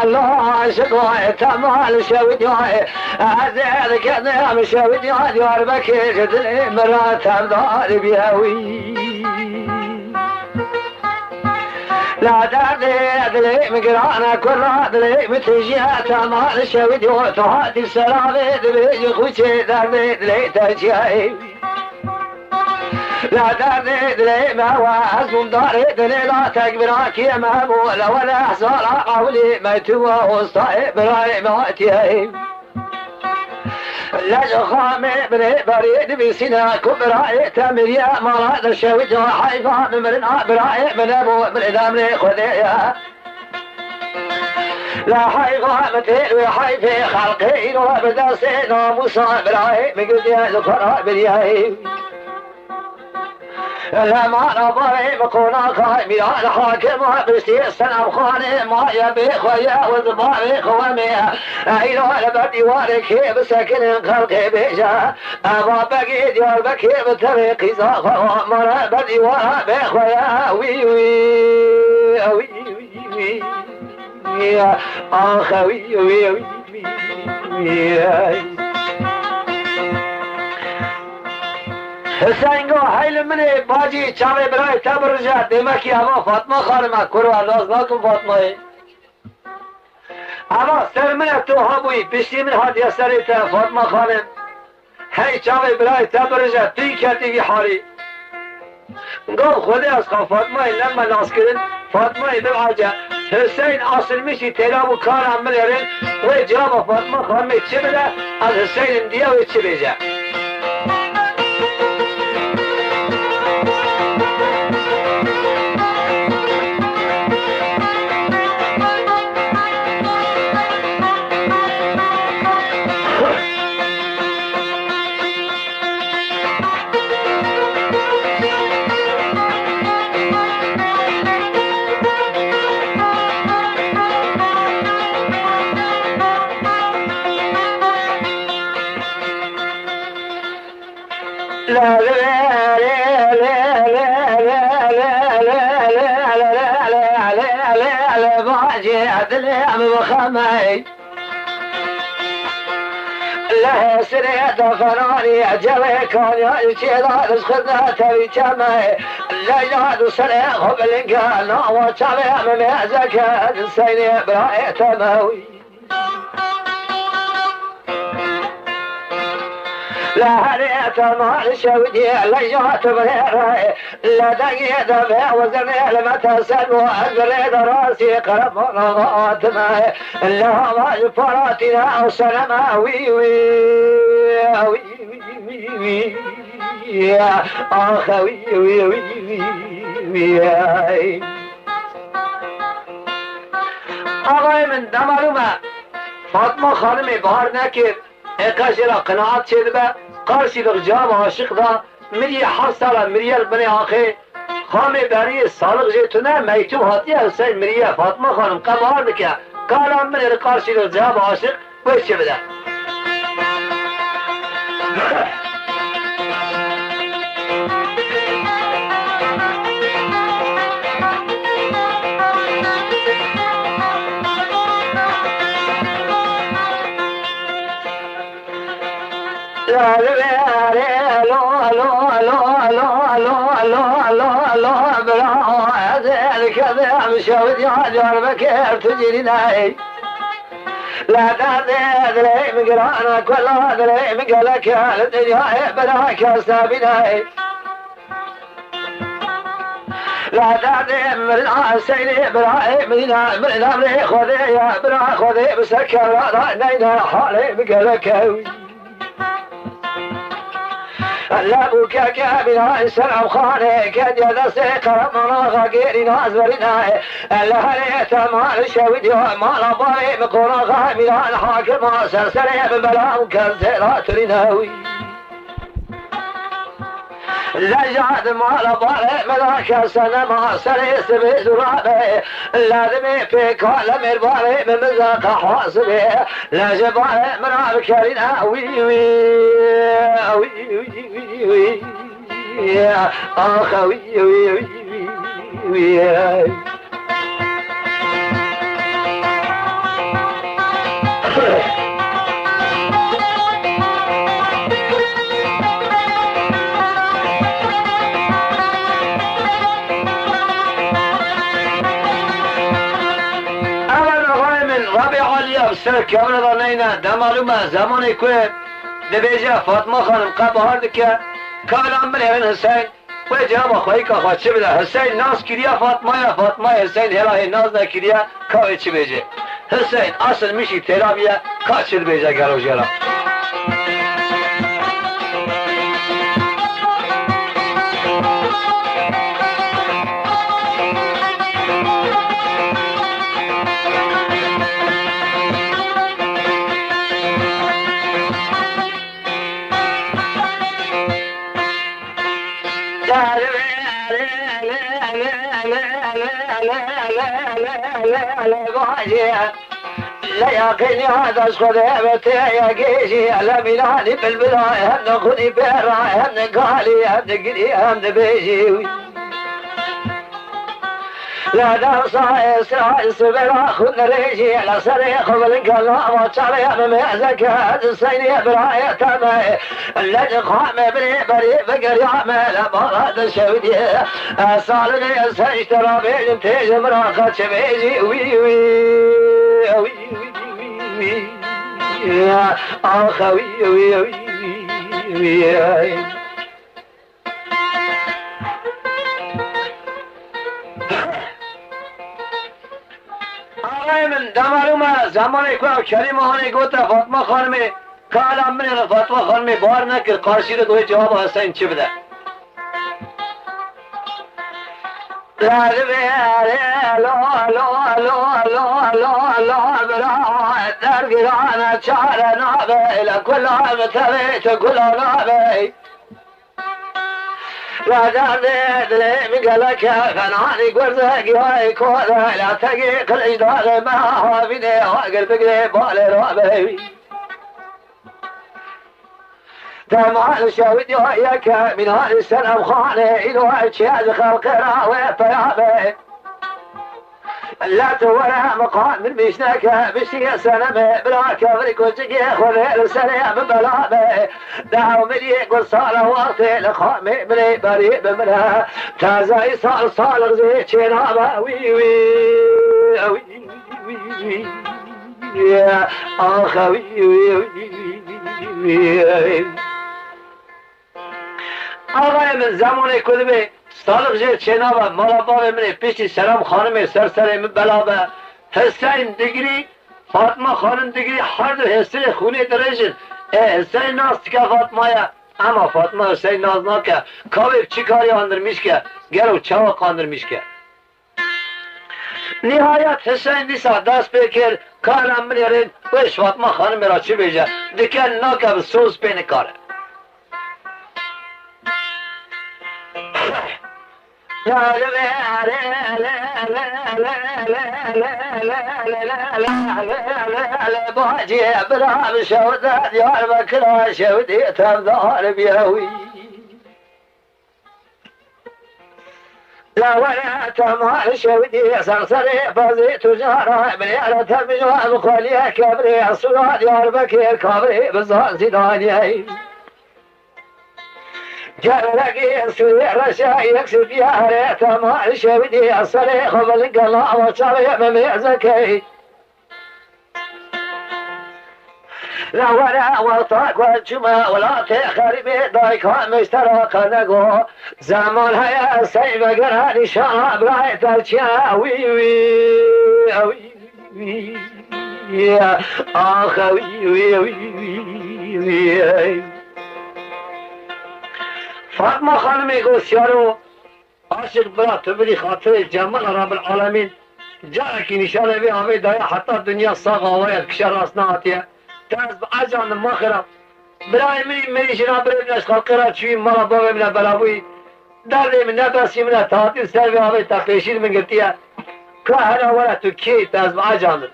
لا شقاء تمال شودياء عزيز كذا مشودياء ديار بكي جدلي مرات عبدال بيهوي لا دردي مقرانا كل دلي متجيها تمال شودياء تهاتي السلامي دبيجي خوشي دردي دلي تجيهي لا دردي دلي ما هو حزم داري دلي لا تكبراك يا مهبول ولا حصال قولي ما يتوى وصائب براي مواتي لا جخامي بني بريد بسنا كبراي تمريا مراد الشويت حيفا ممرنا براي من ابو من ادامني خذيا لا حيفا متين وحيفي خلقين وبدرسين ومصاب براي مقدي ذكرى برياي لا ما نظري بكونا خايمي على حاكم وبرسي السلام خاني ما يبي خويا وزباري خوامي ايلو على بدي واركي بسكن خلقي بيجا ابا بقي ديال بكي بطريقي زاخوا مرا بدي ورا بخويا وي وي وي وي وي اخ وي وي وي حسین گو حیل منی باجی چاوی برای تبرجه دیمکی اما فاطمه خانمه کرو انداز نکن فاطمه اما سر منه تو هموی پشتی من حادیه سری تا فاطمه خانم هی چاوی برای تبرجه توی کتی بی حالی گو خودی از خواه فاطمه لما ناس کرن فاطمه ببعجه حسین اصل میشی تیراب و کار عمل یرین و جواب فاطمه خانمه چه بده از حسین دیه و چه بیجه لا باجي عدلي بخمي لا سريت فراني عجلي كان يشيلا رزقنا تبي جمعي لا يجاد سريع قبل كان وشبع من يعزك السيني براي تموي لا هريت مال شودي لا جات بريري لا دقيت بيع وزني لما تسد وأزريد راسي قرب نغات معي لا ما فراتنا وسلامة وي وي وي وي وي يا أخ وي وي وي وي آقای من دمالومه فاطمه خانمی بار نکرد اقاش را قناعت شد به قارشی جام عاشق دا مری 7 سال مریل بنی آخه خامی بری سالق جیتونه میتوب هاتی حسین مریه فاطمه خانم قبار دکه کارم من قارشی جام عاشق ویش چه بده شود يا جار بكير تجريناي لا تدري مقرانا كل دري مقلك الدنيا براك سابناي لا تدري من سيدي براي من امري خذي يا برا خذي بسكر نينا حالي مقلك لا بوكاك بنا السلام خاني كد يدا سيقر منا غير ناس برنا لا هليت مال الشويد مال باري مقونا غاملا الحاكم سرسري ببلا وكزيرات رناوي لا جاد مال باري ملاك سنة ما سري سبي زرابي لازمي في كل مرباري بمزاق حاسبي لا جباري منا بكرنا وي وي وي وي يا أخوي وي وي وي ربيع اليوم سلك من ظنينا دمالوما زماني كوي دبيجا فاطمة خانم قبهاردك كلام من هرن حسين وجاب اخويك اخوات شبدا حسين ناس كريا فاطمة يا فاطمة حسين هلاهي ناس دا كريا كاوي چي بيجي حسين اصل مشي ترابيا كاچل بيجا گلو جرا لا يقيني هذا صديبتي يا جيشي لا بلاني بالبلاي هم نخوني براي هم نقالي هم نقلي هم نبيجي لا درصا إسرائيل سبرا خذ ريجي لا سريخ بالقلا وطريق بمعزك هذا السيني براي تمي الذي قام بني بري بقر يعمل مراد الشودي صالني سيشترى بين تيج مراقة شبيجي وي وي وي وي يا أخوي وي وي وي من دمالوما زمانی که کریم هانی گوتا فاطمه خانمی کالا من فاطمه خانمی بار نکر قارشی رو دوی جواب حسین چی بده لا در گرانه چاره نابه لکل آمتویت کل آنابه لا دردي مقلك فناني قرزك يا كودا لا تقي كل إجداد ما هو بني وقلبك لي بالي رابي دمع الشاود ياك من هذه السنة خاني إلو هالشيء خلق راوي طيابي لا تورا مقام من مشناك بشي سنة بلا كفرك وجي خذ السنة ببلابي دعو مني قل صار وقتي لخامي مني بريء منها تازاي صار غزي شنابا وي وي وي وي يا أخوي وي وي آقای من زمان کدومه سالق جه چنابه مالا بابه منه پیشی سلام خانم سرسره من بلابه حسین دگری فاطمه خانم دگری هر دو حسین خونه درشن حسین ناز تکه فاطمه یا اما فاطمه حسین ناز ناکه کابه چی کاری اندرمیش که گرو چاوک اندرمیش که نهایت حسین دیسا دست بکر کارم من یارین وش فاطمه خانم را چی بیجه دکن ناکه به سوز پینه کاره باجي برام شودات يا بكرة شودي تمدار بيهوي لا ولا تمال شودي صرصري فزي تجارة بليالة تبجوا بخولي كبري الصلاة يا بكير كبري بزان زيداني جلقي سوي رشايك سفيا هريت ما شبدي أصري خبل قلا وشري مميزكي لا ولا وطاق والجمع ولا تخربي ضايك مشترك نقو زمان هيا سيب قراني شراب رايت الشاوي وي يا أخوي وي فاطمه خانمی گوش یارو عاشق برا تو بری خاطر جمال رب العالمین جا کی نشانه بی آمی دایا حتی دنیا ساق آواید کشر راست نهاتیه تاز با اجان ما خرم برای منی شنا برای منش خلقی را چوی مالا باوی منه بلابوی دردی من نبرسی منه تاعتیل سر بی آمی تا پیشیر من گرتیه که هنه وره تو کی تاز با اجان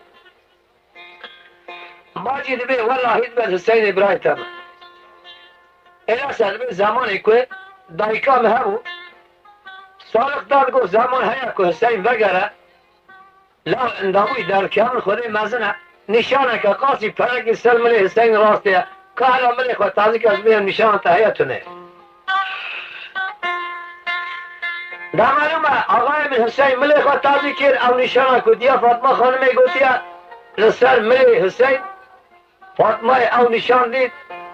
ماجید بی والله هید بین حسین ابراهیم تمام اینا سلبه زمانی که دایکام همو سالق داد گفت زمان هیا که حسین بگره لا انداموی در کامل خوده مزنه نشانه که قاسی پرکی سلملی حسین راسته که حالا ملی خود تازی که از بیم نشانه تا هیتونه در معلومه آقای من حسین ملی خود تازی کرد او نشانه که دیا فاطمه خانمی گوتیا لسر ملی حسین فاطمه او نشان دید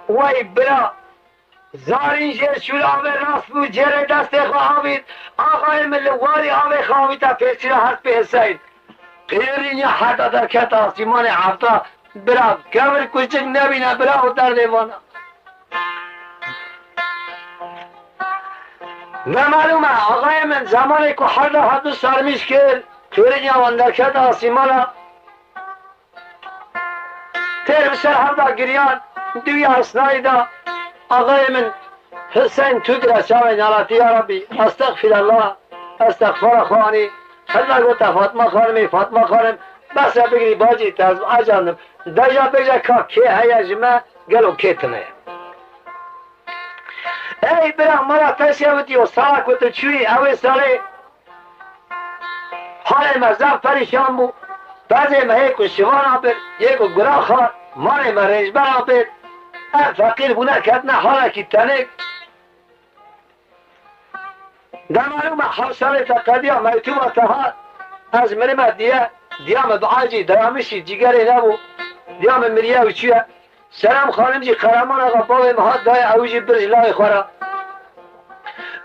وی برا زارین جه شور آوه راست بود جره دست خواهید آقای ملواری آوه خواهید تا پیچی هست به حسین غیرین یا حتی در کت آسیمان عفتا برا کمر کچک نبینه برا او در دیوانا نمالومه آقای من زمانی که حد سرمیش کرد غیرین یا در کت آسیمان تیر بسر حدا گریان دوی اصنایی دا آقای من حسین تو در شاوی نالاتی یا ربی استغفر الله استغفر خوانی الله گوتا فاطمه خانم بس بگیری باجی تازم آجانم دجا بجا که که هیا جمع گلو کتنه ای برا مرا تشیوتی و سالا کتو چوی اوی سالی حال مزدف پریشان بو بعضی مهیکو شوان آبر یکو گرا خواد مانی مرنج بر آبر فقیر بونه کتنه حالا کی تنک در معلوم حوصله تقدیا میتوبه تها از مرمه دیام دعاجی درامشی جگری نبو دیام مریه و چیه سلام خانم جی قرمان آقا باوی مهاد دای اوجی برج لای خورا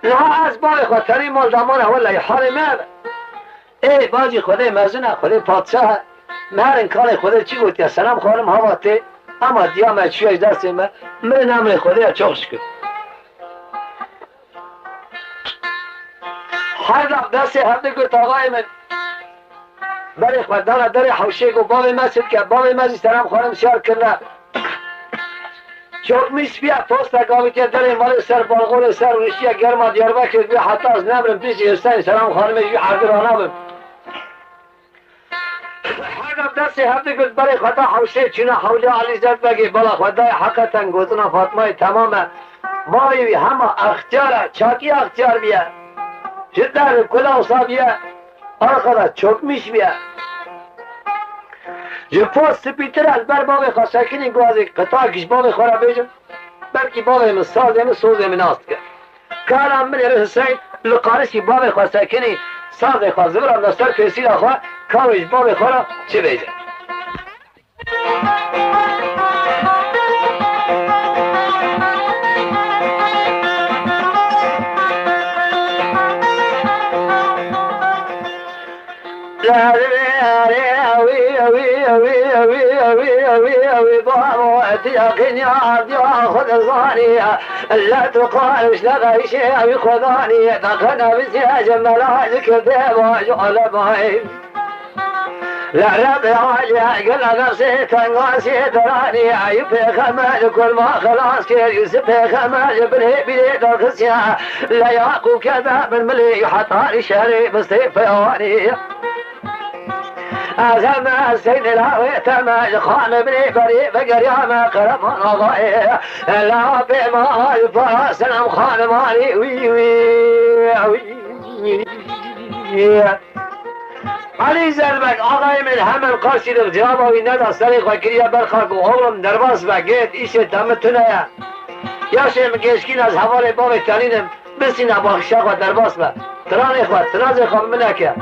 نها از باوی خود تری مال دامانه والله حال مر ای باجی خوده مزنه خوده پادشاه مهرن کال خوده چی گوتی سلام خانم هواته اما دیام چیه دست من نمره خوده چوخش کن هر دست هفته گفت آقای من برای خوددان در حوشه گفت باب مسجد که باب مسجد سلام خانم شار کرده چوکمیش بیا پوست گاوی که در مال سر بالغول سر رشیه گرما دیار بکر بیا حتی از نبرم پیش حسین سلام خانمش بیا عرضرانه بم هر دست هفته گفت برای خدا حوشه چونه حوله علی زد بگی بلا خدای حقیقتا گوتنا فاطمه تمامه ماوی همه اختیاره چاکی اختیار بیا جدار کلا صابیه آخرا چوکمیش بیا جو پوست پیتر از بر باب خواستکنی گوازی قطع کش باب خورا بیجم بلکی باب من ساز من سوز من آست کرد کارم من حسین لقارشی باب خواستکنی ساز خواست برم نستر پیسی آخوا کارش باب خورا چه بیجم لا تقارش لغا شيء خذاني دخلنا بزياج ملاذك ذيب وجعل بعيد لا رب علي قل نفسي تنقاسي تراني عيب خمال كل ما خلاص يوسف خمال بليد الخسيا لا يعقو كذا من ملي حطاني شهري بسيف يواني أزم سيد الهوي تماج خان بني بري بقريا ما قرب نضائي لا بما الفراس نم خان مالي وي وي علي زلبك آقای من همه قاسی در جواب وی ندست سری خواه کریه برخاک و اولم درباس و گید ایشه دمتونه یا شیم گشکین از حوال باب تنینم بسینا با شاق و درباس با تران خود تناز خواب منکه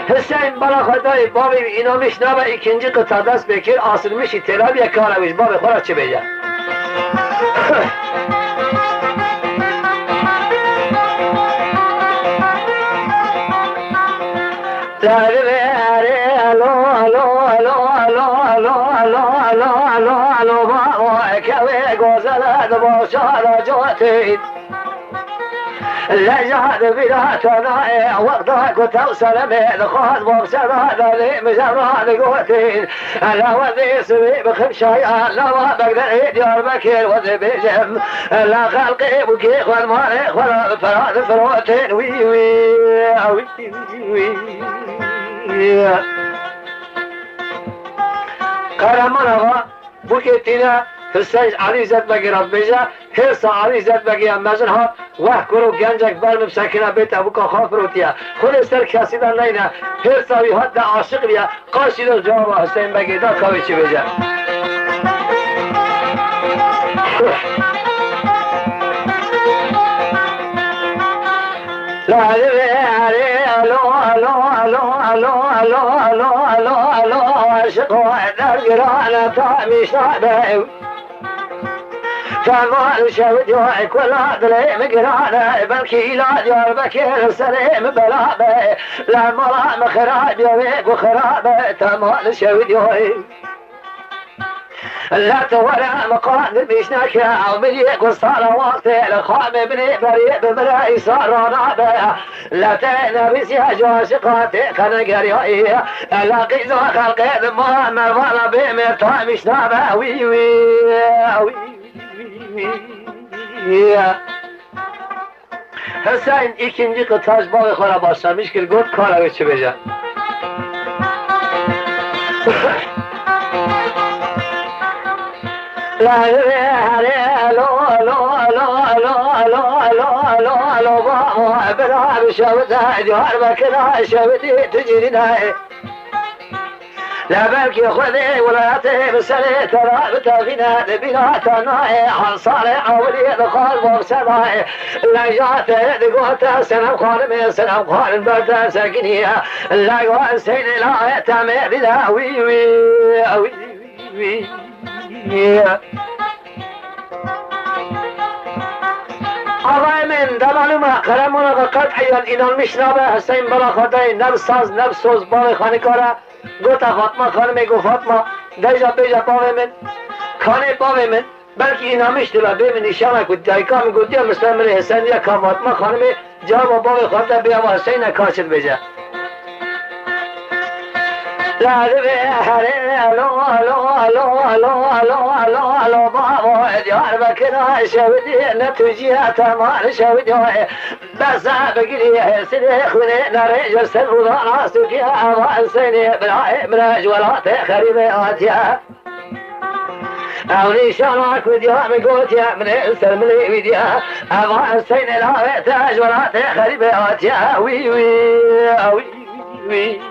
حسین بلا خدای باب اینا میشنوه ایکنجی قطع دست بکر آسل میشی تلابی کارویش باب خورا چه بیجه لجهد بلاتنا وقتها كنت اوصل من خاص وبسر هذا لي مجر هذا قوتين لا وذي سوي بخمشاي لا ما بقدر ديار بكير وذي بجم لا خلقي بكيخ والمالك ولا فراد فروتين وي وي وي وي كرمنا بكيتنا حسین علی زد بگیرد بیجا حرص علی زد بگیرد مجن ها وح کرو گنجک برم سکنه بیت ابو که خواب روتیا خود سر کسی در نینه حرص وی حد عاشق بیا قاشی رو جواب حسین بگیرد خوابی چی بیجا لا عاشق در گرانه تا میشنه كمان شود يوعي كل عدلي مقرانة بلكي لا ديار بكير سليم بلابي لا مرا مخراب يويق وخرابي تمام شود يوعي لا تولى مقادر بيشناك او مليك وصار وقتي لخام بني بريء بملاي صار رابع لا تينا بسياج واشقاتي كان قريئي لا قيزو خلقي ما مرضى بمرتاح مش نابع وي وي حسین ikinci kıtaş bağı kara başlamış ki god kara geçecek. La la la la la la la la la la beraber şavda diyar bakına şavdi tecrüne لا بالك خذي ولاته بسنة ترى بتغنى بنا تناي عن صالح أولي دخل وبسناي لا جاته دقوته سنم خالم سنم خالم برد سكنية لا يوان سين لا تمر لا وي وي وي وي آقای من در معلومه قرمونه قد حیال اینان میشنابه حسین بلا خدای نبساز نبسوز بال خانکاره گوتا فاطمه خانمه گو فاطمه دیجا بیجا باوه من خانه باوه من بلکه اینا میشته و ببینی شمه کود دایکا میگو دیا مثلا من حسین یا که فاطمه خانمه جواب باوه خانده بیا و حسین کاشد بیجا لا بابا ديار بكنا شودي نتوجيه تمام شودي بس بقري سني خوني نرجع سر راسك يا ابا سني من جولات خريبات يا أولي شانك وديا مقوت يا من سلملي وديا ابا سني لا تجولات خريبات يا وي وي وي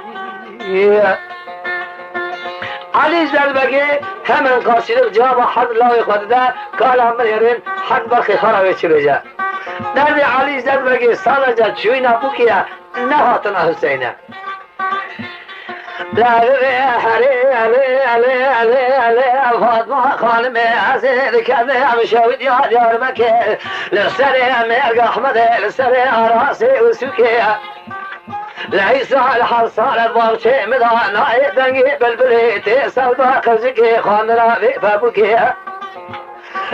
علی زلبگی همین قاصدق جواب حد لاوی خود ده کال همه یرین حد برخی خراوی چی بجه درد علی زلبگی سالا جد چوی نبو کیا نهاتنا حسینه فاطمه خانم عزیز کده همشاوید یاد یار بکه لسر مرگ احمد لسر عراسی و سوکه لعيسى الحصان الضرشي مدانا دنقي بالبليتي سودا قزقي خاننا بابوكي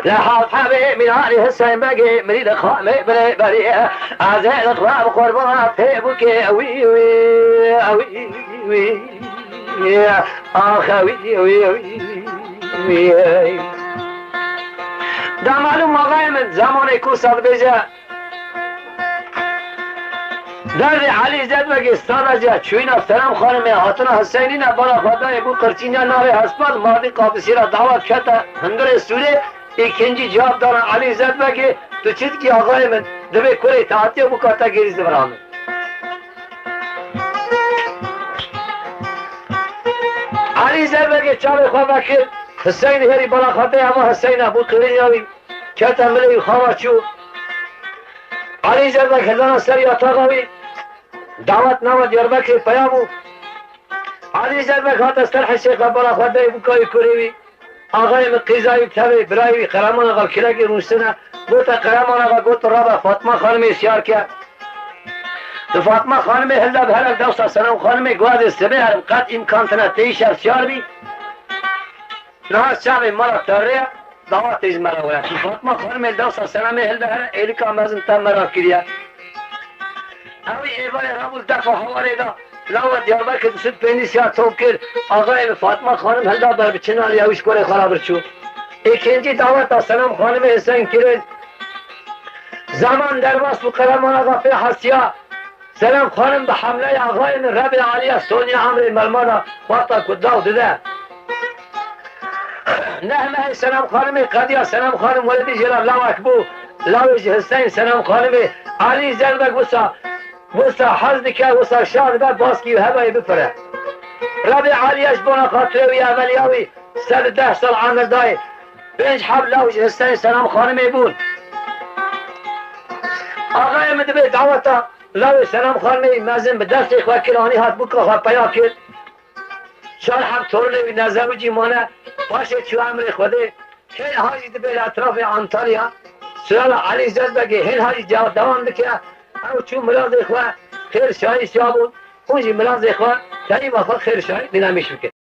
لحاف حبيب من علي حسين بقي مريد خامي بني بريه عزيز اخباب قربات تيبوكي وي وي وي وي اخ وي وي وي دا معلوم آقای من زمان کوساد بجا درد علی زد بگی سادجا چوینا سلام خانم حاتنا حسینی نه بالا خدای بو قرچینیا ناوی هسپاد مادی قابسی را دعوت کتا هنگر سوره ikinci cevap dana Ali زد بگی تو چید کی آقای من دبی کوری تاعتی بو کاتا گریز برامن علی زد بگی چاوی خواه بکر حسین هری بالا خدای اما حسین بو قرینیاوی کتا ملی خواه چو علی زربک هزان سر یا تاغوی دعوت نامد یربک پیامو علی زربک هات سرح شیخ برا خواده بکای کوریوی آقای مقیزایی بتوی برایوی قرمان آقا کلک روشتنه گوتا قرمان آقا گوتا رابا فاطمه خانمی سیار که فاطمه خانمی هلده به هلک دوستا سلام خانمی گواز سبه هرم قد امکان تنه تیشر سیار بی نه شعب مرا تره دعوت از مرا ویا فاطمه خانمی دوستا سلام هلده هرم ایلیکا مزن تا مرا کریه اوی ایوای رابول دفع حواره دا لاو دیاربکر دوست پینی سیار توب کرد آقای فاطمه خانم هلده بر بچنال یاوش کوره خرابر چو ikinci davet aslanım hanımı Hüseyin Kirin zaman dervas bu karamana gafir hasya selam hanım da hamle ağayın Rabbi Aliye Soniye Amri Melmada Vata Kuddav dede Nehme selam hanımı Kadiya selam hanım Velidi Celal Lavak bu Lavici Hüseyin selam hanımı Ali Zerbek Vusa Hazdike Vusa Şahıda Baski Hebeyi Bifere Rabbi Aliyeş bana katrevi eveliyavi Sed 10 sal amir dayı Benç hablavuş Hüseyin selam hanımı bul آقای مدبی دعوتا لوی سلام خانمی مزن به دست وکیلانی هات بکا پیا کرد شان حق طور نوی نزوجی مانه باشه چو امر خوده هین حاجی دبی اطراف انطالیا سلال علی زد بگه هین حاجی جواب دوام بکه او چو ملاز خواه خیر شایی سیابون اونجی ملاز خواه تنی وفا خیر شایی دینامیش بکه